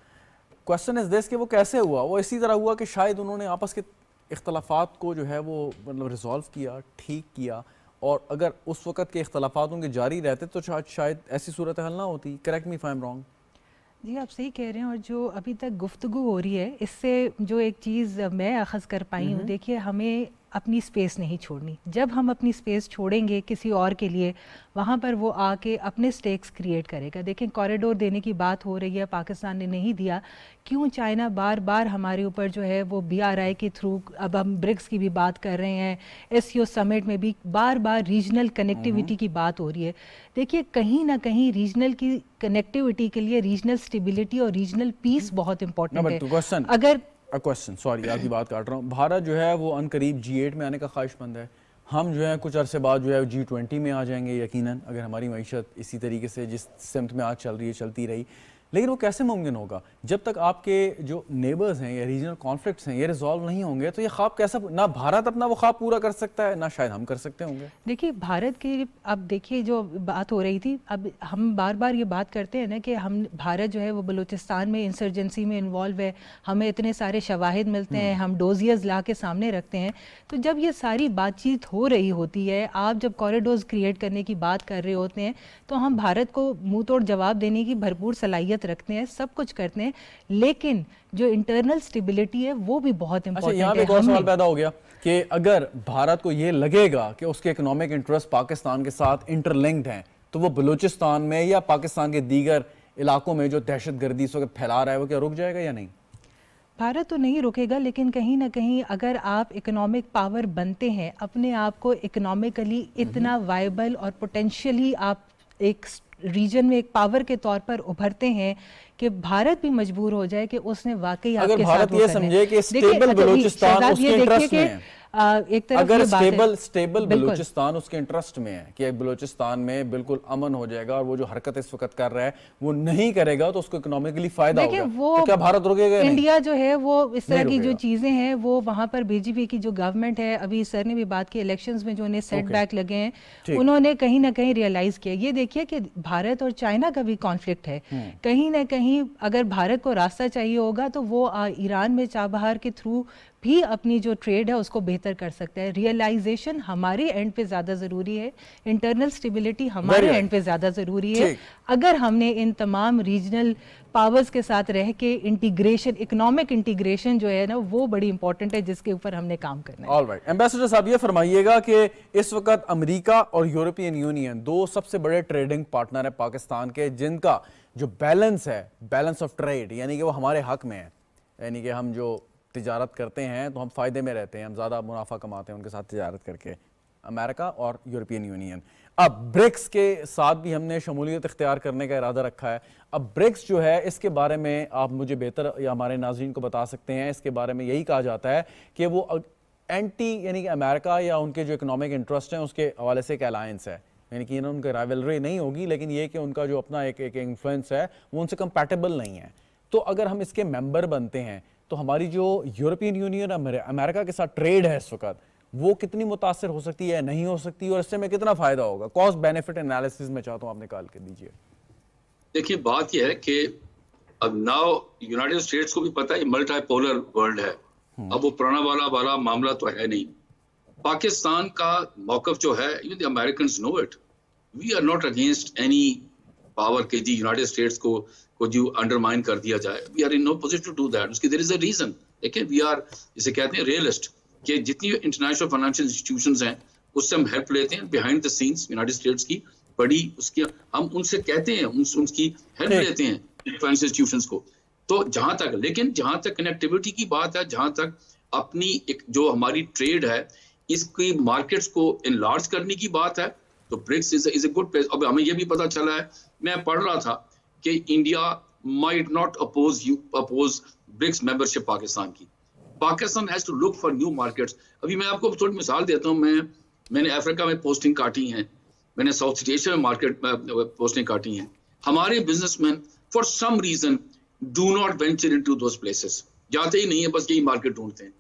question is this कि वो कैसे हुआ? वो इसी तरह हुआ कि शायद उन्होंने आपस के इख्तलाफात को जो है वो मतलब रिजॉल्व किया, ठीक किया, और अगर उस वक़्त के इख्तलाफात उनके जारी रहते तो शायद ऐसी सूरत हल ना होती। Correct me if I am wrong. जी आप सही कह रहे हैं। और जो अभी तक गुफ्तगू हो रही है, इससे जो एक चीज़ मैं अखज़ कर पाई हूँ, देखिए हमें अपनी स्पेस नहीं छोड़नी। जब हम अपनी स्पेस छोड़ेंगे किसी और के लिए, वहाँ पर वो आके अपने स्टेक्स क्रिएट करेगा। देखें कॉरिडोर देने की बात हो रही है, पाकिस्तान ने नहीं दिया, क्यों चाइना बार बार हमारे ऊपर जो है वो BRI के थ्रू, अब हम ब्रिक्स की भी बात कर रहे हैं, SCO समिट में भी बार बार रीजनल कनेक्टिविटी की बात हो रही है। देखिए कहीं ना कहीं रीजनल की कनेक्टिविटी के लिए रीजनल स्टेबिलिटी और रीजनल पीस बहुत इंपॉर्टेंट है। अगर क्वेश्चन, सॉरी आपकी बात काट रहा हूँ, भारत जो है वो अनकरीब G8 में आने का ख्वाहिशमंद है। हम जो है कुछ अरसे बाद जो है G20 में आ जाएंगे यकीनन, अगर हमारी मईशत इसी तरीके से जिस सिमत में आज चल रही है चलती रही। लेकिन वो कैसे मुमकिन होगा जब तक आपके जो नेबर्स हैं या रीजनल कॉन्फ्लिक्ट्स हैं ये रिजॉल्व नहीं होंगे? तो ये ख्वाब कैसा, ना भारत अपना वो ख्वाब पूरा कर सकता है, ना शायद हम कर सकते होंगे। देखिए भारत के, अब देखिए जो बात हो रही थी, अब हम बार बार ये बात करते हैं ना कि हम, भारत जो है वो बलूचिस्तान में इंसर्जेंसी में इन्वॉल्व है, हमें इतने सारे शवाहिद मिलते हैं, हम डोजियर्स ला के सामने रखते हैं। तो जब ये सारी बातचीत हो रही होती है, आप जब कॉरिडोर्स क्रिएट करने की बात कर रहे होते हैं, तो हम भारत को मुंह तोड़ जवाब देने की भरपूर सलाहियत रखते हैं, सब कुछ करते हैं, लेकिन जो इंटरनल स्टेबिलिटी है वो भी बहुत इंपॉर्टेंट है। यहाँ पे एक और सवाल पैदा हो गया कि अगर भारत को ये लगेगा कि उसके इकोनॉमिक इंटरेस्ट पाकिस्तान के साथ इंटरलिंक्ड हैं, तो वो बलूचिस्तान में या पाकिस्तान के दीगर इलाकों में जो दहशतगर्दी इस वक्त फैला रहा है वो क्या रुक जाएगा या नहीं? भारत तो नहीं रुकेगा, लेकिन कहीं ना कहीं अगर आप इकोनॉमिक पावर बनते हैं, अपने आप को इकोनॉमिकली इतना वायबल और पोटेंशियली आप एक रीजन में एक पावर के तौर पर उभरते हैं कि भारत भी मजबूर हो जाए कि उसने वाकई आपके साथ, अगर भारत ये समझे कि स्टेबल बलूचिस्तान उसके इंटरेस्ट में है, एक तरफ अगर स्टेबल बलूचिस्तान उसके इंटरेस्ट में है कि बलूचिस्तान में बिल्कुल अमन हो जाएगा और वो जो हरकत इस वक्त कर रहा है वो नहीं करेगा तो उसको इकोनॉमिकली फायदा होगा, तो क्या भारत रुकेगा? इंडिया जो है वो इस तरह की जो चीजें हैं वो वहां पर बीजेपी की जो गवर्नमेंट है, अभी सर ने भी बात की इलेक्शंस में जो उन्हें सेटबैक लगे हैं, उन्होंने कहीं ना कहीं रियलाइज किया। ये देखिए कि भारत और चाइना का भी कॉन्फ्लिक्ट है, कहीं ना कहीं अगर भारत को रास्ता चाहिए होगा तो वो ईरान में चाबहार के थ्रू भी अपनी जो ट्रेड है उसको बेहतर कर सकता है। रियलाइजेशन हमारे एंड पे ज्यादा जरूरी है, इंटरनल स्टेबिलिटी हमारे एंड पे ज्यादा जरूरी है। अगर हमने इन तमाम रीजनल पावर्स के साथ रह के इंटीग्रेशन, इकोनॉमिक इंटीग्रेशन जो है ना वो बड़ी इंपॉर्टेंट है, जिसके ऊपर हमने काम करना है। ऑलराइट, एम्बेसडर साहब ये फरमाइएगा कि इस वक्त अमेरिका और यूरोपियन यूनियन दो सबसे बड़े ट्रेडिंग पार्टनर है पाकिस्तान के, जिनका जो बैलेंस है, बैलेंस ऑफ ट्रेड, यानी कि वो हमारे हक में है, यानी कि हम जो तिजारत करते हैं तो हम फ़ायदे में रहते हैं, हम ज़्यादा मुनाफा कमाते हैं उनके साथ तिजारत करके, अमेरिका और यूरोपियन यूनियन। अब ब्रिक्स के साथ भी हमने शमूलियत इख्तियार करने का इरादा रखा है। अब ब्रिक्स जो है इसके बारे में आप मुझे बेहतर या हमारे नाज़रीन को बता सकते हैं, इसके बारे में यही कहा जाता है कि वो एंटी यानी कि अमेरिका या उनके जो इकोनॉमिक इंटरेस्ट हैं उसके हवाले से एक अलायंस है, यानी कि उनका राइवलरी नहीं होगी, लेकिन ये कि उनका जो अपना एक इन्फ्लुएंस है वो उनसे कंपैटिबल नहीं है। तो अगर हम इसके मेंबर बनते हैं तो हमारी जो यूरोपियन यूनियन अमेरिका के साथ ट्रेड है इस वक्त वो कितनी मुतासर हो सकती है, नहीं हो सकती, और इससे में कितना फायदा होगा? कॉस्ट बेनिफिट एनालिसिस में चाहता हूँ आप निकाल के दीजिए। देखिए बात यह है कि अब नाउ यूनाइटेड स्टेट्स को भी पता है मल्टीपोलर वर्ल्ड है, अब वो पुराना वाला मामला तो है नहीं। पाकिस्तान का मौकफ जो है, even the Americans know it, we are not against any power के जी यूनाइटेड स्टेट्स को जो अंडरमाइन कर दिया जाए, we are in no position to do that. उसकी देयर इज अ रीजन। देखिए वी आर, जिसे कहते हैं रियलिस्ट, कि जितनी इंटरनेशनल फाइनेंशियल इंस्टीट्यूशंस हैं उससे हम हेल्प लेते हैं behind the scenes, United states की बड़ी उसकी हम उनसे कहते हैं, उनकी हेल्प लेते हैं फाइनेंशियल इंस्टीट्यूशंस को। तो जहां तक, लेकिन जहां तक कनेक्टिविटी की बात है, जहां तक अपनी एक जो हमारी ट्रेड है इसकी मार्केट्स को इनलार्ज करने की बात है, तो BRICS is a good place. अब हमें यह भी पता चला है, मैं पढ़ रहा था कि India might not oppose BRICS membership Pakistan की। Pakistan has to look for new markets. अभी मैं आपको थोड़ी मिसाल देता हूँ, मैंने अफ्रीका में पोस्टिंग काटी है, मैंने साउथ ईस्ट एशिया में मार्केट पोस्टिंग काटी है। हमारे businessmen for some reason do not venture into those places, जाते ही नहीं है, बस यही मार्केट ढूंढते हैं।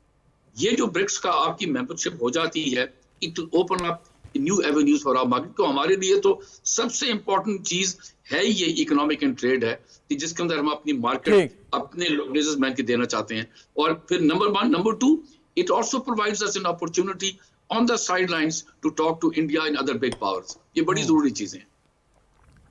ये जो ब्रिक्स का आपकी मेंबरशिप हो जाती है, it will open up new avenues for our market. तो हमारे लिए तो सबसे इंपॉर्टेंट चीज है ये इकोनॉमिक एंड ट्रेड है कि जिसके अंदर हम अपनी मार्केट अपने बिजनेसमैन के देना चाहते हैं। और फिर number 1, number 2, it also provides us an opportunity on the sidelines to talk to India and other big powers. ये बड़ी जरूरी चीजें हैं।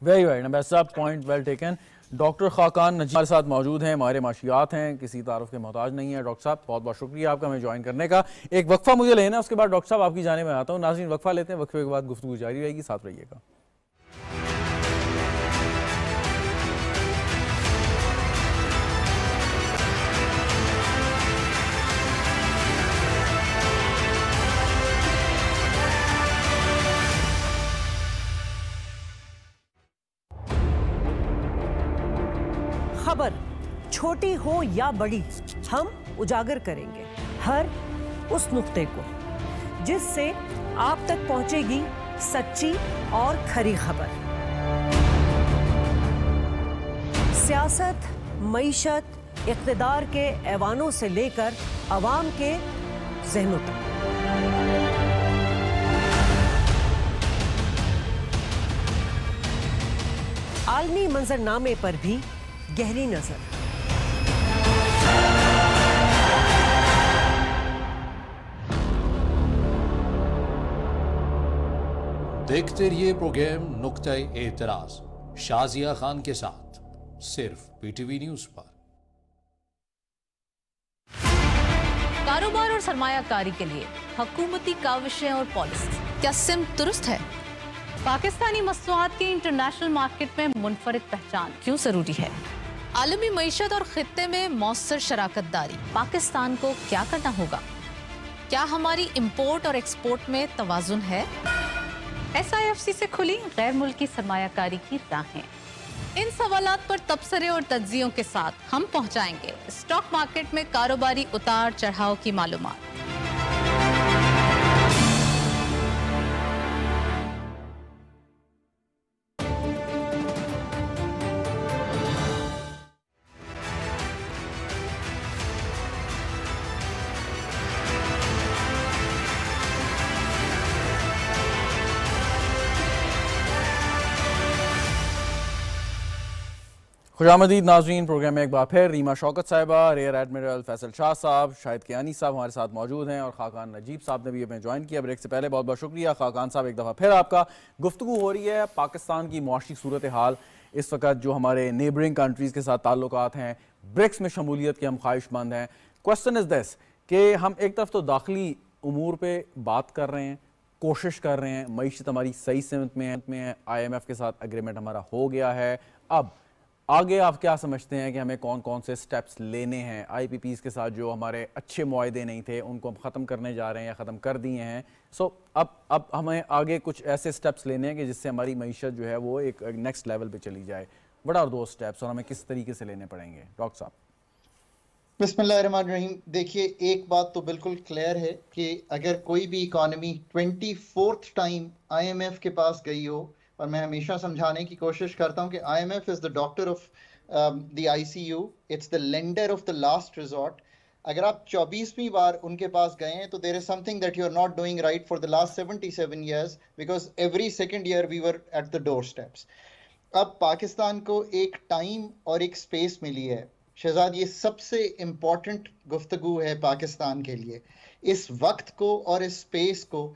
वेरी वेरी नंबर साहब, point well taken. Doctor Khaqan Najeeb हमारे साथ मौजूद हैं, हमारे माशियात हैं, किसी तारुफ के मोहताज नहीं है। डॉक्टर साहब बहुत बहुत शुक्रिया आपका हमें ज्वाइन करने का। एक वक्फा मुझे लेना है, उसके बाद डॉक्टर साहब आपकी जानिब में आता हूँ। नाज़रीन वक्फा लेते हैं, वक्फे के बाद गुफ्तगू जारी रहेगी, साथ रहिएगा। खबर छोटी हो या बड़ी, हम उजागर करेंगे हर उस नुक्ते को जिससे आप तक पहुंचेगी सच्ची और खरी खबर। सियासत, मईशत, इक़्तिदार के ऐवानों से लेकर अवाम के ज़हनों तक। आलमी मंजरनामे पर भी गहरी नजर। देखते रहिए प्रोग्राम नुक्ते एतराज शाजिया खान के साथ, सिर्फ पीटीवी न्यूज पर। कारोबार और सरमायाकारी के लिए हुकूमती काविशें और पॉलिसी, क्या सिमत दुरुस्त है? पाकिस्तानी मसनूआत की इंटरनेशनल मार्केट में मुनफरिद पहचान क्यों जरूरी है? आलमी मईशत और खित्ते में मौसर शराकत दारी, पाकिस्तान को क्या करना होगा? क्या हमारी इंपोर्ट और एक्सपोर्ट में तवाजुन है? SIFC से खुली गैर मुल्की सरमायाकारी की राहें। इन सवालात पर तबसरे और तज्जियों के साथ हम पहुंचाएंगे स्टॉक मार्केट में कारोबारी उतार चढ़ाव की मालूमात। खुशामदीद नाज़रीन, प्रोग्राम में एक बार फिर रीमा शौकत साहिबा, रियर एडमिरल फैसल शाह साहब, शाहिद कियानी साहब हमारे साथ मौजूद हैं और खाकान नजीब साहब ने भी हमें ज्वाइन किया। ब्रेक से पहले बहुत बहुत शुक्रिया खाकान साहब, एक दफ़ा फिर आपका। गुफ्तगू हो रही है पाकिस्तान की मुआशी सूरत हाल, इस वक्त जो हमारे नेबरिंग कंट्रीज़ के साथ ताल्लुकात हैं, ब्रिक्स में शमूलियत के हम ख्वाहिशमंद हैं। क्वेश्चन इज़ दिस कि हम एक तरफ तो दाखिली उमूर पर बात कर रहे हैं, कोशिश कर रहे हैं, मईशत हमारी सही सिमत में है, IMF के साथ एग्रीमेंट हमारा हो गया है। अब आगे आप क्या समझते हैं कि हमें कौन कौन से स्टेप्स लेने हैं? IPPs के साथ जो हमारे अच्छे मुआहदे नहीं थे उनको हम ख़त्म करने जा रहे हैं या ख़त्म कर दिए हैं। सो अब हमें आगे कुछ ऐसे स्टेप्स लेने हैं कि जिससे हमारी मईशत जो है वो एक नेक्स्ट लेवल पे चली जाए। व्हाट आर दोस स्टेप्स और हमें किस तरीके से लेने पड़ेंगे? डॉक्टर साहब। बिस्मिल्लाहिर्रहमानिर्रहीम। देखिए, एक बात तो बिल्कुल क्लियर है कि अगर कोई भी इकॉनमी 24th टाइम IMF के पास गई हो, और मैं हमेशा समझाने की कोशिश करता हूं कि IMF is the doctor of the ICU, it's the lender of the last resort. अगर आप 24वीं बार उनके पास गए हैं तो there is something that you are not doing right for the last 77 years, because every second year we were at the door steps. अब पाकिस्तान को एक टाइम और एक स्पेस मिली है शहजाद, ये सबसे इम्पॉर्टेंट गुफ्तगू है पाकिस्तान के लिए। इस वक्त को और इस स्पेस को,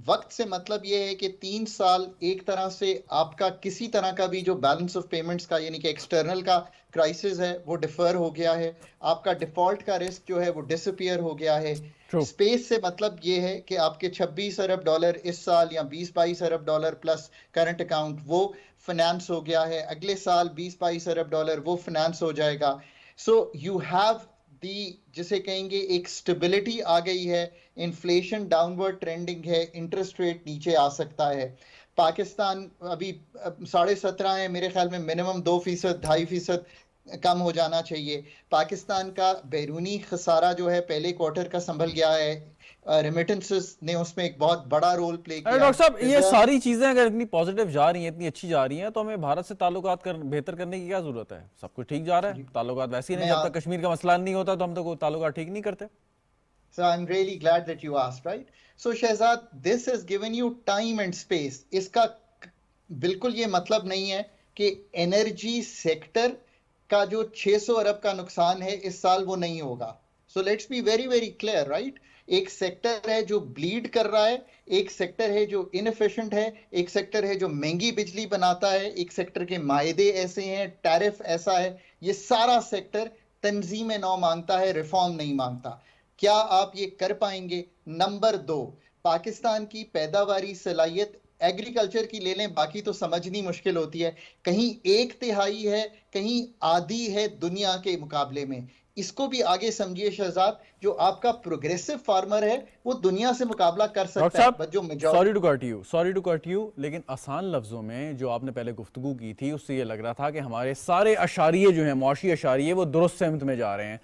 वक्त से मतलब ये है कि 3 साल एक तरह से आपका किसी तरह का भी जो बैलेंस ऑफ पेमेंट्स का यानी कि एक्सटर्नल का क्राइसिस है वो डिफर हो गया है, आपका डिफॉल्ट का रिस्क जो है वो डिसअपियर हो गया है। स्पेस से मतलब ये है कि आपके 26 अरब डॉलर इस साल या 20-22 अरब डॉलर प्लस करंट अकाउंट वो फाइनेंस हो गया है, अगले साल 20-22 अरब डॉलर वो फाइनेंस हो जाएगा। सो यू हैव दी, जिसे कहेंगे एक स्टेबिलिटी आ गई है, इन्फ्लेशन डाउनवर्ड ट्रेंडिंग है, इंटरेस्ट रेट नीचे आ सकता है। पाकिस्तान अभी 17.5 है, मेरे ख्याल में मिनिमम 2%, 2.5% कम हो जाना चाहिए। पाकिस्तान का बैरूनी खसारा जो है पहले क्वार्टर का संभल गया है, रेमिटेंसेस ने उसमें एक बहुत बड़ा रोल प्ले किया। डॉक्टर साहब, ये सारी चीजें अगर इतनी पॉजिटिव जा रही हैं, इतनी अच्छी जा रही हैं, तो हमें भारत से ताल्लुकात बेहतर करने की क्या जरूरत है? सब कुछ ठीक जा रहा है, ताल्लुकात वैसे ही नहीं, जब तक कश्मीर का मसला नहीं होता तो हम तो ताल्लुकात ठीक नहीं करते। So I'm really glad that you asked, right? So Shahzad, this is given you time and space. इसका बिल्कुल ये मतलब नहीं है कि एनर्जी सेक्टर का जो 600 अरब का नुकसान है इस साल वो नहीं होगा। So let's be very very clear, right? एक सेक्टर है जो ब्लीड कर रहा है, एक सेक्टर है जो इनएफिशिएंट है, एक सेक्टर है जो महंगी बिजली बनाता है, एक सेक्टर के मायदे ऐसे हैं, टैरिफ ऐसा है। ये सारा सेक्टर तंजीम नौ मांगता है, रिफॉर्म नहीं मांगता। क्या आप ये कर पाएंगे? नंबर 2, पाकिस्तान की पैदावारी सलाहियत एग्रीकल्चर की ले लें, बाकी तो समझनी मुश्किल होती है। कहीं 1/3 है, कहीं आधी है दुनिया के मुकाबले में। इसको भी आगे समझिए शहजाद, जो आपका प्रोग्रेसिव फार्मर है वो दुनिया से मुकाबला कर सकता है। जो सॉरी टू कट यू, लेकिन आसान लफ्जों में जो आपने पहले गुफ्तगू की थी उससे ये लग रहा था कि हमारे सारे अशारिये जो हैं, मुआशी अशारिये, वो दुरुस्त सिमत में जा रहे हैं।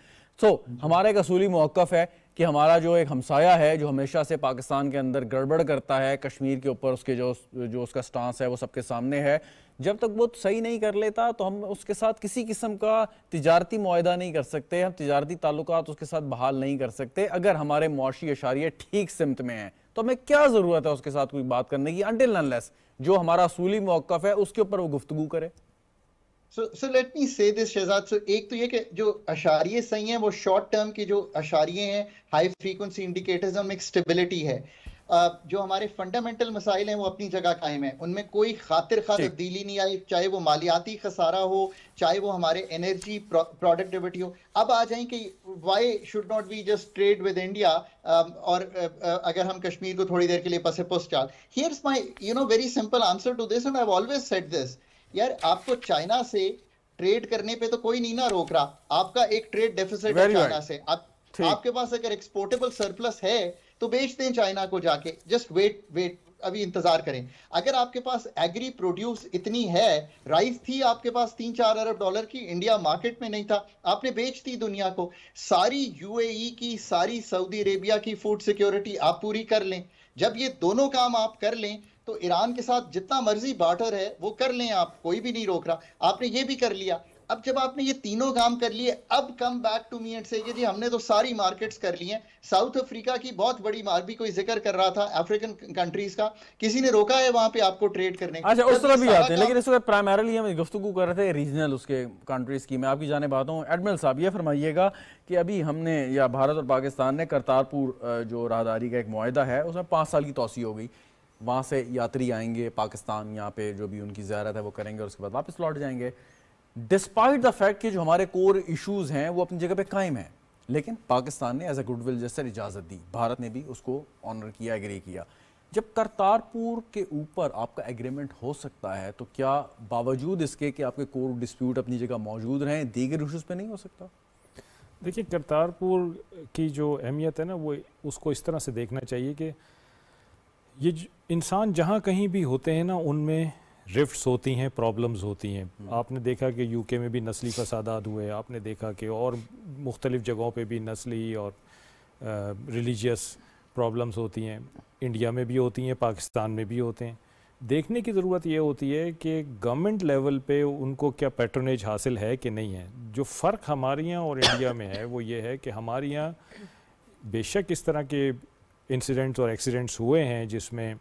हमारा एक असूली मौक़िफ़ है कि हमारा जो एक हमसाया है जो हमेशा से पाकिस्तान के अंदर गड़बड़ करता है कश्मीर के ऊपर, उसके जो उसका स्टांस है वो सबके सामने है। जब तक वो सही नहीं कर लेता तो हम उसके साथ किसी किस्म का तिजारती मुआहदा नहीं कर सकते, हम तिजारती ताल्लुकात उसके साथ बहाल नहीं कर सकते। अगर हमारे मुआशी अशारिये ठीक सिमत में हैं तो हमें क्या ज़रूरत है उसके साथ कोई बात करने की, अनटिल अनलेस जो हमारा असूली मौक़िफ़ है उसके ऊपर वो गुफ्तगू करे। So let me say this Shahzad. एक तो ये कि जो अशारिये सही हैं वो शॉर्ट टर्म के जो अशारिये हैं, हाई फ्रीक्वेंसी इंडिकेटर्स, में एक स्टेबिलिटी है। जो हमारे फंडामेंटल मसाइल हैं वो अपनी जगह कायम है, उनमें कोई खातिर खा तब्दीली नहीं आई, चाहे वो मालियाती खसारा हो, चाहे वो हमारे एनर्जी प्रोडक्टिविटी हो। अब आ जाएं कि why should not we just trade with India, और अगर हम कश्मीर को थोड़ी देर के लिए पसे पुस चाल। Here's my very simple answer to this, and I have always said this. यार, आपको चाइना से ट्रेड करने पे तो कोई नहीं ना रोक रहा, आपका एक ट्रेड डेफिसिट है चाइना से। आपके पास अगर एक्सपोर्टेबल सरप्लस है तो बेच दें चाइना को जाके, जस्ट वेट, अभी इंतजार करें। अगर आपके पास एग्री प्रोड्यूस इतनी है, राइस थी आपके पास 3-4 अरब डॉलर की, इंडिया मार्केट में नहीं था, आपने बेच दी दुनिया को। सारी यूएई की, सारी सऊदी अरेबिया की फूड सिक्योरिटी आप पूरी कर लें। जब ये दोनों काम आप कर लें तो ईरान के साथ जितना मर्जी बार्टर है वो कर लें, आप, कोई भी नहीं रोक रहा। आपने ये भी कर लिया। अब जब आपने ये तीनों काम कर लिए, अब come back to me and say जी हमने तो सारी मार्केट्स कर ली हैं। साउथ अफ्रीका की बहुत बड़ी भी कोई जिक्र कर रहा था, अफ्रीकन कंट्रीज का, किसी ने रोका है वहां पे आपको ट्रेड करने? अच्छा, उस तरह भी आते हैं, लेकिन इस वक्त प्राइमरीली हम गुफ्तगू कर रहे थे रीजनल उसके कंट्रीज की। मैं आपकी जानिब आता हूँ। एडमिरल साहब, ये फरमाइएगा कि अभी हमने, या भारत और पाकिस्तान ने, करतारपुर जो राहदारी का एक मुआहदा है उसमें 5 साल की तौसी हो गई। वहाँ से यात्री आएंगे पाकिस्तान, यहाँ पे जो भी उनकी ज़ियारत है वो करेंगे और उसके बाद वापस लौट जाएंगे। डिस्पाइट द फैक्ट कि जो हमारे कोर इश्यूज़ हैं वो अपनी जगह पे कायम हैं, लेकिन पाकिस्तान ने एज ए गुडविल जेस्चर इजाज़त दी, भारत ने भी उसको ऑनर किया, एग्री किया। जब करतारपुर के ऊपर आपका एग्रीमेंट हो सकता है तो क्या बावजूद इसके कि आपके कोर डिस्प्यूट अपनी जगह मौजूद रहें, दीगर इशूज़ पे नहीं हो सकता? देखिए, करतारपुर की जो अहमियत है ना, वो उसको इस तरह से देखना चाहिए कि ये इंसान जहाँ कहीं भी होते हैं ना, उनमें रिफ्ट्स होती हैं, प्रॉब्लम्स होती हैं। आपने देखा कि यूके में भी नस्ली फसादात हुए, आपने देखा कि और मुख्तलिफ़ जगहों पे भी नस्ली और रिलीजियस प्रॉब्लम्स होती हैं। इंडिया में भी होती हैं, पाकिस्तान में भी होते हैं। देखने की ज़रूरत ये होती है कि गवर्नमेंट लेवल पे उनको क्या पैट्रोनेज हासिल है कि नहीं है। जो फ़र्क हमारे यहाँ और इंडिया में है वो ये है कि हमारे यहाँ बेशक इस तरह के इंसिडेंट्स और एक्सीडेंट्स हुए हैं जिसमें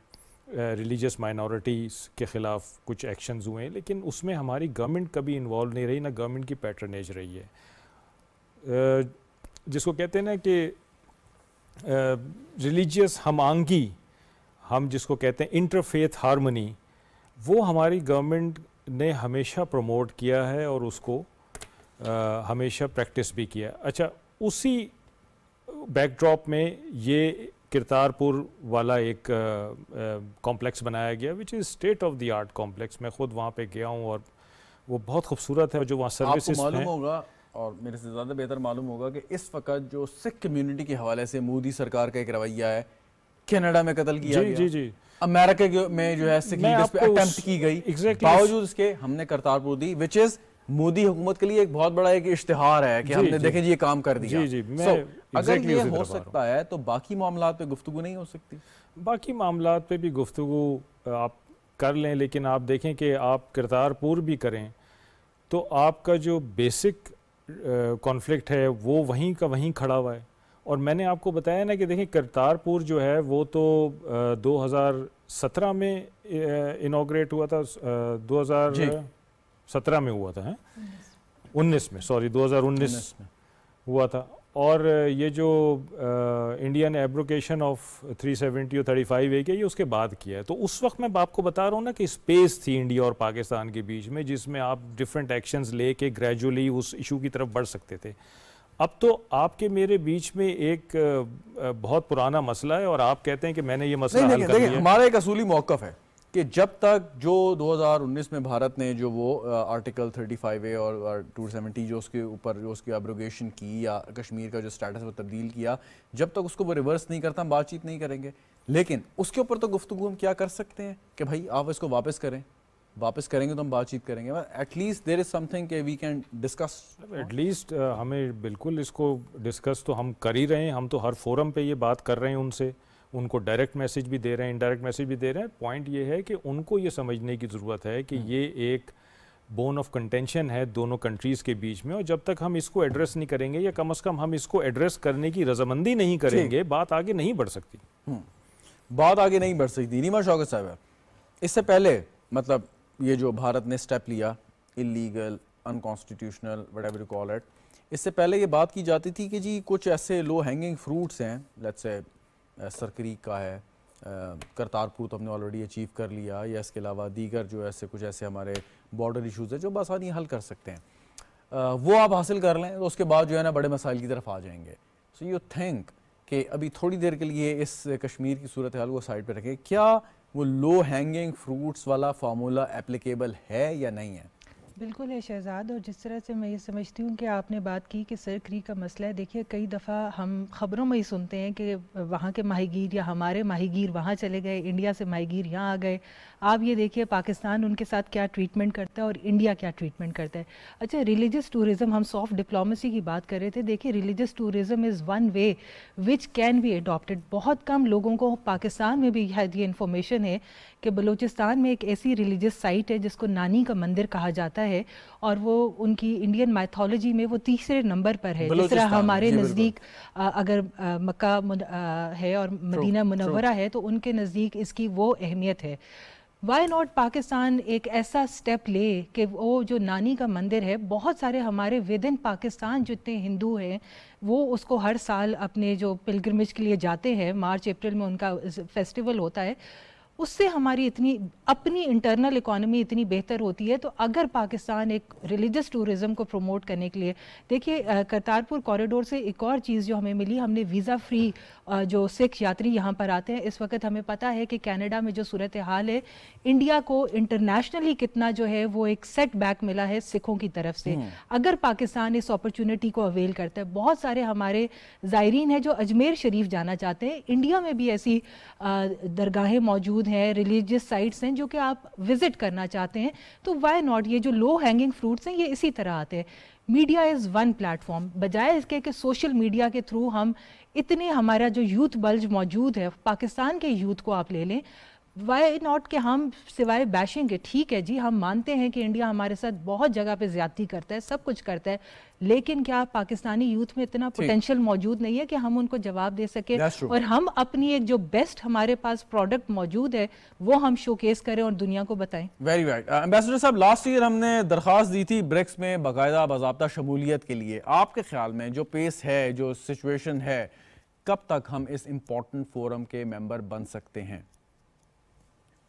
रिलीजियस माइनॉरिटीज़ के ख़िलाफ़ कुछ एक्शंस हुए हैं, लेकिन उसमें हमारी गवर्नमेंट कभी इन्वॉल्व नहीं रही, ना गवर्नमेंट की पैट्रोनेज रही है। जिसको कहते हैं ना कि रिलीजियस हमांगी, हम जिसको कहते हैं इंटरफेथ हार्मनी, वो हमारी गवर्नमेंट ने हमेशा प्रमोट किया है और उसको हमेशा प्रैक्टिस भी किया। अच्छा, उसी बैकड्रॉप में ये करतारपुर वाला एक कॉम्प्लेक्स बनाया गया, which is state of the art complex. मैं ख़ुद वहाँ पे गया हूँ और वो बहुत खूबसूरत है। जो वहाँ सर्विसेज मालूम होगा और मेरे से ज़्यादा बेहतर मालूम होगा कि इस वक्त जो सिख कम्युनिटी के हवाले से मोदी सरकार का एक रवैया है, कनाडा में कत्ल किया गया, जी, अमेरिका में जो है सिख लीडर्स पे अटेम्प्ट की गई, बावजूद इसके हमने करतारपुर दी, विच इज़ मोदी हुकूमत के लिए एक बहुत बड़ा एक इश्तिहार है कि हमने देखे जी ये काम कर दिया। अगर ये हो सकता है तो बाकी मामलात पे गुफ्तगू नहीं हो सकती? बाकी मामलात पे भी गुफ्तगू आप कर लें, लेकिन आप देखें कि आप करतारपुर भी करें तो आपका जो बेसिक कॉन्फ्लिक्ट है वो वहीं का वहीं खड़ा हुआ है और मैंने आपको बताया ना कि देखिए करतारपुर जो है वो तो 2017 में इनॉग्रेट हुआ था, 2017 में हुआ था, है 19 में, सॉरी 2019 में हुआ था। और ये जो इंडियन एब्रोकेशन ऑफ 370 और 35A के ये उसके बाद किया है। तो उस वक्त मैं आपको बता रहा हूँ ना कि स्पेस थी इंडिया और पाकिस्तान के बीच में, जिसमें आप डिफरेंट एक्शंस लेके ग्रेजुअली उस इशू की तरफ बढ़ सकते थे। अब तो आपके मेरे बीच में एक बहुत पुराना मसला है और आप कहते हैं कि मैंने ये मसला हल कर लिया। हमारा एक असूली मौक़िफ़ है कि जब तक जो 2019 में भारत ने जो वो आर्टिकल 35A और 270 जो उसके ऊपर जो उसकी एब्रोगेशन की या कश्मीर का जो स्टेटस वो तब्दील किया, जब तक उसको वो रिवर्स नहीं करता हम बातचीत नहीं करेंगे। लेकिन उसके ऊपर तो गुफ्तगू हम क्या कर सकते हैं कि भाई आप इसको वापस करें, वापस करेंगे तो हम बातचीत करेंगे। एटलीस्ट देयर इज समथिंग कि वी कैन डिस्कस। एटलीस्ट हमें बिल्कुल इसको डिस्कस तो हम कर ही रहे हैं, हम तो हर फोरम पे ये बात कर रहे हैं उनसे, उनको डायरेक्ट मैसेज भी दे रहे हैं, इनडायरेक्ट मैसेज भी दे रहे हैं। पॉइंट ये है कि उनको ये समझने की ज़रूरत है कि ये एक बोन ऑफ कंटेंशन है दोनों कंट्रीज़ के बीच में, और जब तक हम इसको एड्रेस नहीं करेंगे या कम से कम हम इसको एड्रेस करने की रजामंदी नहीं करेंगे, बात आगे नहीं बढ़ सकती। बात आगे नहीं बढ़ सकती। नीमा शौकत साहब, इससे पहले मतलब ये जो भारत ने स्टेप लिया illegal, unconstitutional, whatever you call it, इससे पहले ये बात की जाती थी कि जी कुछ ऐसे लो हैंगिंग फ्रूट्स हैं, लेट्स से सरक्रीक का है, करतारपुर तो हमने ऑलरेडी अचीव कर लिया, या इसके अलावा दीगर जो ऐसे कुछ ऐसे हमारे बॉर्डर इश्यूज़ हैं जो बआसानी हल कर सकते हैं, वो आप हासिल कर लें तो उसके बाद जो है ना बड़े मसाइल की तरफ आ जाएंगे। सो यू थिंक कि अभी थोड़ी देर के लिए इस कश्मीर की सूरत हाल को साइड पर रखें, क्या वो लो हैंगिंग फ्रूट्स वाला फार्मूला एप्लीकेबल है या नहीं है? बिल्कुल है शहजाद, और जिस तरह से मैं ये समझती हूँ कि आपने बात की कि सरक्रीक का मसला है, देखिए कई दफ़ा हम ख़बरों में ही सुनते हैं कि वहाँ के माहीगीर या हमारे माहीगीर वहाँ चले गए, इंडिया से माहीगीर यहाँ आ गए। आप ये देखिए पाकिस्तान उनके साथ क्या ट्रीटमेंट करता है और इंडिया क्या ट्रीटमेंट करता है। अच्छा, रिलीजियस टूरिज़म, हम सॉफ्ट डिप्लोमेसी की बात कर रहे थे। देखिए religious tourism is one way which can be adopted. बहुत कम लोगों को पाकिस्तान में भी ये इन्फॉर्मेशन है कि बलूचिस्तान में एक ऐसी रिलीजियस साइट है जिसको नानी का मंदिर कहा जाता है, और वो उनकी इंडियन माइथोलॉजी में वो तीसरे नंबर पर है। जिस तरह हमारे नज़दीक अगर मक्का है और मदीना मुनव्वरा है तो उनके नज़दीक इसकी वो अहमियत है। वाई नॉट पाकिस्तान एक ऐसा स्टेप ले कि वो जो नानी का मंदिर है, बहुत सारे हमारे विद इन पाकिस्तान जितने हिंदू हैं वो उसको हर साल अपने जो पिलग्रिमेज के लिए जाते हैं, मार्च अप्रैल में उनका फेस्टिवल होता है, उससे हमारी इतनी अपनी इंटरनल इकोनॉमी इतनी बेहतर होती है। तो अगर पाकिस्तान एक रिलीजियस टूरिज़म को प्रमोट करने के लिए, देखिए करतारपुर कॉरिडोर से एक और चीज़ जो हमें मिली, हमने वीज़ा फ्री जो सिख यात्री यहाँ पर आते हैं, इस वक्त हमें पता है कि कनाडा में जो सूरत हाल है, इंडिया को इंटरनेशनली कितना जो है वो एक सेट बैक मिला है सिखों की तरफ से। अगर पाकिस्तान इस अपॉर्चुनिटी को अवेल करता है, बहुत सारे हमारे ज़ायरीन हैं जो अजमेर शरीफ जाना चाहते हैं, इंडिया में भी ऐसी दरगाहें मौजूद हैं, रिलीजियस साइट्स हैं जो कि आप विजिट करना चाहते हैं, तो वाई नॉट। ये जो लो हैंगिंग फ्रूट्स हैं ये इसी तरह आते हैं। मीडिया इज़ वन प्लेटफॉर्म, बजाय इसके कि सोशल मीडिया के थ्रू हम इतने, हमारा जो यूथ बल्ज मौजूद है, पाकिस्तान के यूथ को आप ले लें, वाई नॉट कि हम सिवाय बैशिंग के, ठीक है जी हम मानते हैं कि इंडिया हमारे साथ बहुत जगह पे ज्यादती करता है, सब कुछ करता है, लेकिन क्या पाकिस्तानी यूथ में इतना पोटेंशियल मौजूद नहीं है कि हम उनको जवाब दे सके और हम अपनी एक जो बेस्ट हमारे पास प्रोडक्ट मौजूद है वो हम शोकेस करें और दुनिया को बताएं। Very right. एम्बेसडर साहब, लास्ट ईयर हमने दरख्वास्त दी थी ब्रिक्स में बाकायदा बाज़ाब्ता शमूलियत के लिए। आपके ख्याल में जो पेस है, जो सिचुएशन है, कब तक हम इस इम्पोर्टेंट फोरम के मेंबर बन सकते हैं?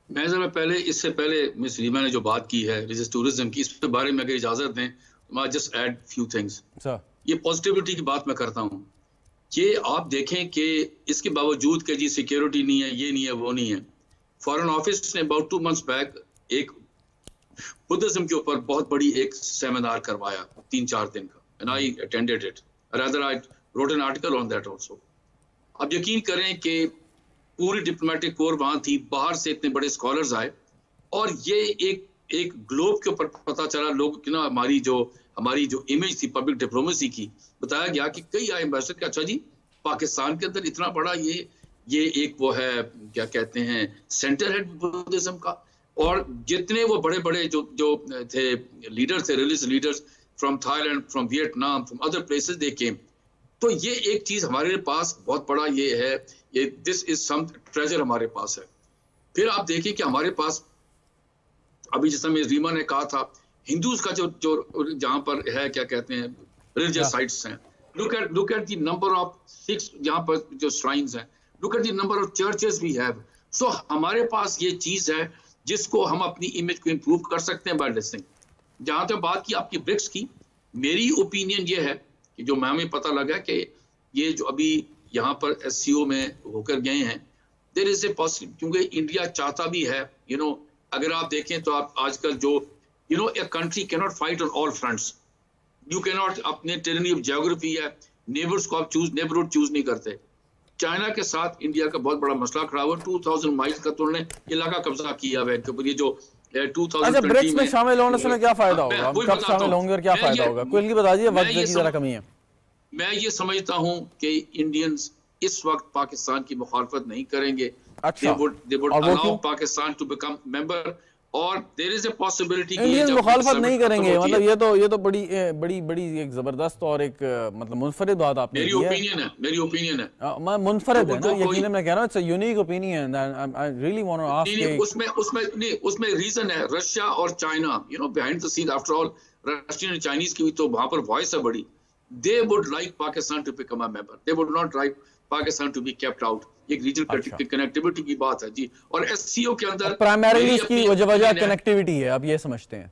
मैं जरा पहले, इससे पहले मिस रीमा ने जो बात की है रिलीजियस टूरिज्म की, इसके बारे में अगर इजाजत दें तो मैं जस्ट ऐड फ्यू थिंग्स। ये पॉजिटिविटी की बात मैं करता हूँ, ये आप देखें कि इसके बावजूद कि जी सिक्योरिटी नहीं है, ये नहीं है, वो नहीं है, फॉरेन ऑफिस ने अबाउट 2 months बैक एक बुद्धिज्म के ऊपर बहुत बड़ी एक सेमिनार करवाया 3-4 दिन का, and I attended it, rather I wrote an article on that also. अब यकीन करें कि पूरी डिप्लोमेटिक कोर वहां थी, बाहर से इतने बड़े स्कॉलर्स आए, और ये एक ग्लोब के ऊपर पता चला लोग कि ना हमारी जो इमेज थी पब्लिक डिप्लोमेसी की, बताया गया कि कई आए एम्बेसडर कि अच्छा जी पाकिस्तान के अंदर इतना बड़ा ये एक वो है, क्या कहते हैं, सेंटर है बुद्धिज्म का, और जितने वो बड़े बड़े जो थे लीडर्स थे, religious leaders from Thailand, from Vietnam, from other places they came, तो ये एक चीज हमारे पास बहुत बड़ा ये है, ये दिस इज सम ट्रेजर हमारे पास है। फिर आप देखिए कि हमारे पास अभी जिस समय रीमा ने कहा था, हिंदूज का जो जहां पर है, क्या कहते हैं, रिलीजियस साइट्स हैं, look at the number of 6 यहाँ पर जो श्राइन्स हैं, look at the number of churches we have। so हमारे पास ये चीज है जिसको हम अपनी इमेज को इम्प्रूव कर सकते हैं बाय लिसनिंग। जहां तक बात की आपकी ब्रिक्स की, मेरी ओपिनियन ये है कि जो हमें पता लगा कि ये जो अभी यहाँ पर SCO में होकर गए हैं, देयर इज ए पॉसिबल, क्योंकि इंडिया चाहता भी है, अगर आप देखें तो आप आजकल जो a country can not fight on all fronts, you can not, अपने टेरिटरी ऑफ ज्योग्राफी है, नेबर्स को आप नेबरहुड चूज नहीं करते। चाइना के साथ इंडिया का बहुत बड़ा मसला खड़ा हुआ, 2000 माइल्स का तो उन्होंने इलाका कब्जा किया है। ये जो 2020 ब्रिक्स में शामिल होने से क्या फायदा होगा, कब शामिल होंगे और क्या फायदा होगा, कोई बताइए, वक्त की जरा कमी है। मैं ये समझता हूं कि इंडियंस इस वक्त पाकिस्तान की मुखालफत नहीं करेंगे। अच्छा, they would allow Pakistan to become member, और there is a possibility कि इंडियंस मुखालफत नहीं करेंगे, मतलब ये तो बड़ी एक जबरदस्त और एक मतलब मुनफरिद बात आपने मेरी ओपिनियन है मुनफरिद है ना, यकीनन मैं कह रहा हूं, it's a unique opinion and I really want to ask. उसमें रीजन है रशिया और China, behind the scene, after all Russian और चाइनीज की भी तो वहां पर वॉइस है बड़ी। They would like Pakistan to become a member. They would not like Pakistan to be kept out. एक रीजनल कनेक्टिविटी की बात है जी, और SCO के अंदर प्राइमरीली इसकी वजह कनेक्टिविटी है, आप ये समझते हैं।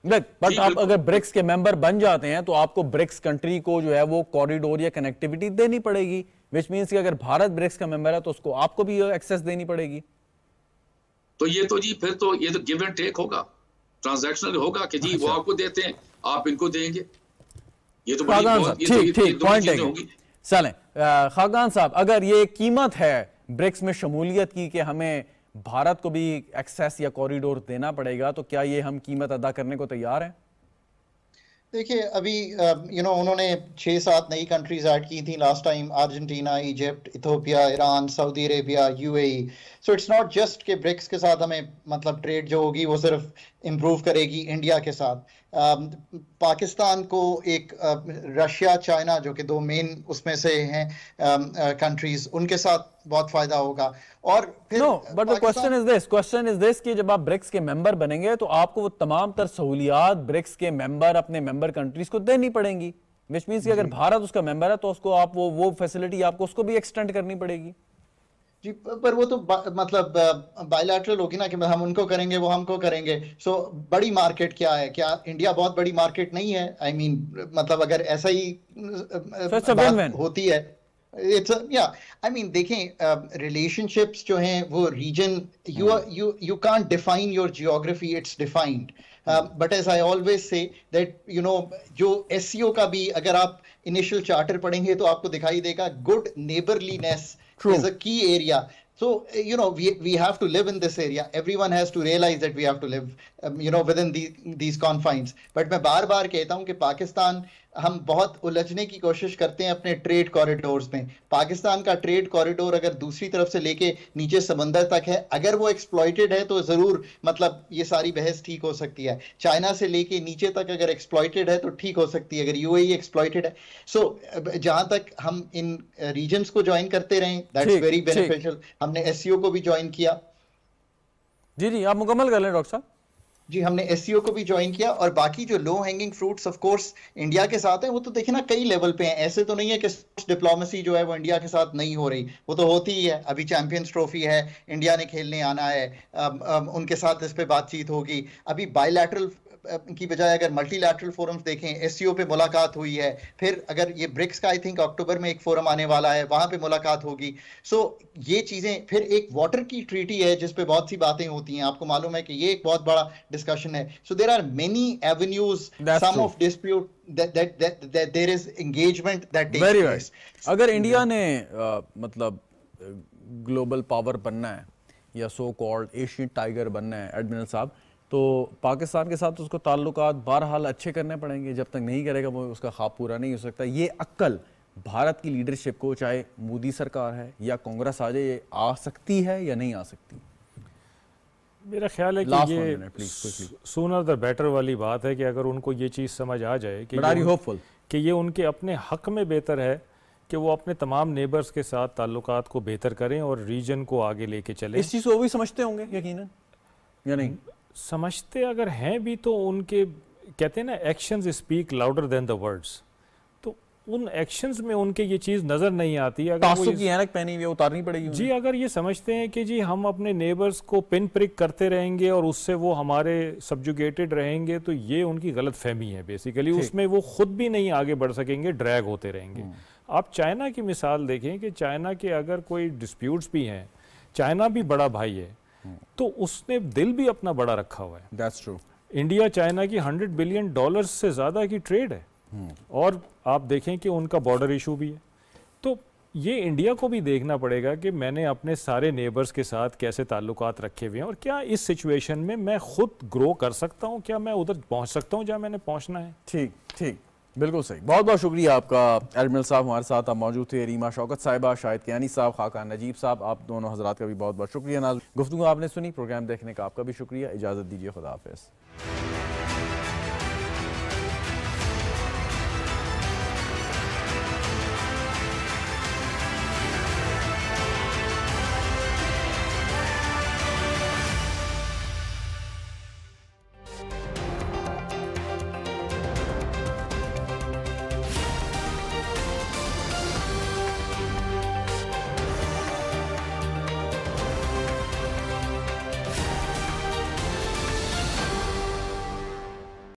बट आप अगर ब्रिक्स के मेंबर बन जाते हैं तो आपको ब्रिक्स कंट्री को जो है वो कॉरिडोर या कनेक्टिविटी देनी पड़ेगी, विच मींस कि अगर भारत ब्रिक्स का मेंबर है तो उसको आपको भी एक्सेस देनी पड़ेगी। तो ये तो जी फिर तो ये तो गिव एंड टेक होगा, ट्रांजैक्शनल होगा कि जी वो आपको देते हैं, आप इनको देंगे। ये तो ठीक पॉइंट होगी। चलें खाकान साहब, अगर ये कीमत है ब्रिक्स में शमूलियत की कि हमें भारत को भी एक्सेस या कॉरिडोर देना पड़ेगा, तो क्या ये हम कीमत अदा करने को तैयार हैं? देखिए अभी उन्होंने 6-7 नई कंट्रीज ऐड की थी last time, Argentina, Egypt, Ethiopia, Iran, Saudi Arabia, UAE। So it's not just के ब्रिक्स के साथ हमें मतलब ट्रेड जो होगी वो सिर्फ इम्प्रूव करेगी इंडिया के साथ। पाकिस्तान को एक रशिया, चाइना जो कि 2 मेन उसमें से हैं कंट्रीज, उनके साथ बहुत फायदा होगा। और फिर but the question is this कि जब आप ब्रिक्स के मेंबर बनेंगे तो आपको वो तमाम तर सहूलियात ब्रिक्स के मेंबर अपने मेंबर कंट्रीज को देनी पड़ेंगी, विच मींस कि अगर भारत उसका मेंबर है तो उसको आप वो फैसिलिटी आपको उसको भी एक्सटेंड करनी पड़ेगी। जी, पर वो तो मतलब बायलैटरल होगी ना, कि हम उनको करेंगे वो हमको करेंगे। सो बड़ी मार्केट क्या है, क्या इंडिया बहुत बड़ी मार्केट नहीं है? आई मीन मतलब अगर ऐसा ही बात होती है, आई मीन देखें रिलेशनशिप्स जो हैं वो reason, you can't define your geography, it's defined. But as I always say that जो SCO का भी अगर आप इनिशियल चार्टर पढ़ेंगे तो आपको दिखाई देगा good neighbourliness is a key area. So we have to live in this area. Everyone has to realize that we have to live within these confines. But मैं बार बार कहता हूँ कि पाकिस्तान, हम बहुत उलझने की कोशिश करते हैं अपने ट्रेड कॉरिडोर्स में। पाकिस्तान का ट्रेड कॉरिडोर अगर दूसरी तरफ से लेके नीचे समंदर तक है, अगर वो एक्सप्लॉइटेड है तो जरूर मतलब ये सारी बहस ठीक हो सकती है। चाइना से लेके नीचे तक अगर एक्सप्लॉइटेड है तो ठीक हो सकती है, अगर UAE एक्सप्लॉइटेड है। सो जहां तक हम इन रीजन्स को ज्वाइन करते रहें, दैट्स वेरी बेनिफिशियल। हमने SCO को भी ज्वाइन किया। जी आप मुकम्मल कर लें डॉक्टर साहब। जी, हमने SCO को भी ज्वाइन किया, और बाकी जो low hanging fruits of course India के साथ है, वो तो देखिए ना कई लेवल पे हैं। ऐसे तो नहीं है कि डिप्लोमेसी जो है वो इंडिया के साथ नहीं हो रही, वो तो होती ही है। अभी चैंपियंस ट्रॉफी है, इंडिया ने खेलने आना है, उनके साथ इस पे बातचीत होगी। अभी बायलैटरल की बजाय अगर मल्टीलैटरल फोरम्स देखें, SCO पे मुलाकात हुई है, फिर अगर ये ब्रिक्स का आई थिंक अक्टूबर में एक फोरम आने वाला है, वहां पे मुलाकात होगी। सो ये चीजें, फिर एक वाटर की ट्रीटी है जिस पे बहुत सी बातें होती हैं, आपको मालूम है कि ये एक बहुत बड़ा डिस्कशन है। So there are many avenues, some of dispute that there is engagement that takes place. अगर इंडिया ने मतलब ग्लोबल पावर बनना है या सो कॉल्ड एशियन टाइगर बनना है एडमिरल साहब, तो पाकिस्तान के साथ उसको ताल्लुकात बहरहाल अच्छे करने पड़ेंगे। जब तक नहीं करेगा वो उसका ख्वाब पूरा नहीं हो सकता। ये अक्ल भारत की लीडरशिप को, चाहे मोदी सरकार है या कांग्रेस आ जाए, ये आ सकती है या नहीं आ सकती? मेरा ख्याल है कि ये सूनर द बेटर वाली बात है कि अगर उनको ये चीज़ समझ आ जाए कि कि ये उनके अपने हक़ में बेहतर है कि वो अपने तमाम नेबर्स के साथ ताल्लुकात को बेहतर करें और रीजन को आगे लेके चलें। इस चीज़ को वो भी समझते होंगे यकीनन, या नहीं? समझते अगर हैं भी तो उनके कहते हैं ना actions speak louder than the words, तो उन एक्शंस में उनके ये चीज़ नज़र नहीं आती। अगर वो की ऐनक पहनी हुई उतारनी पड़ेगी जी, अगर ये समझते हैं कि जी हम अपने नेबर्स को पिन प्रिक करते रहेंगे और उससे वो हमारे सब्जुगेटेड रहेंगे, तो ये उनकी गलत फहमी है बेसिकली। उसमें वो खुद भी नहीं आगे बढ़ सकेंगे, ड्रैग होते रहेंगे। आप चाइना की मिसाल देखें कि चाइना के अगर कोई डिस्प्यूट्स भी हैं, चाइना भी बड़ा भाई है, तो उसने दिल भी अपना बड़ा रखा हुआ है। That's true. इंडिया चाइना की $100 बिलियन से ज़्यादा की ट्रेड है, और आप देखें कि उनका बॉर्डर इशू भी है। तो ये इंडिया को भी देखना पड़ेगा कि मैंने अपने सारे नेबर्स के साथ कैसे ताल्लुकात रखे हुए हैं, और क्या इस सिचुएशन में मैं खुद ग्रो कर सकता हूँ, क्या मैं उधर पहुँच सकता हूँ जहाँ मैंने पहुँचना है। ठीक ठीक, बिल्कुल सही। बहुत बहुत शुक्रिया आपका एडमिरल साहब, हमारे साथ आप मौजूद थे। रीमा शौकत साहिबा, शाहिद कियानी साहब, खाकान नजीब साहब, आप दोनों हजरात का भी बहुत बहुत शुक्रिया। नाज़रीन, गुफ्तगू आपने सुनी, प्रोग्राम देखने का आपका भी शुक्रिया। इजाज़त दीजिए, खुदा हाफ़िज़।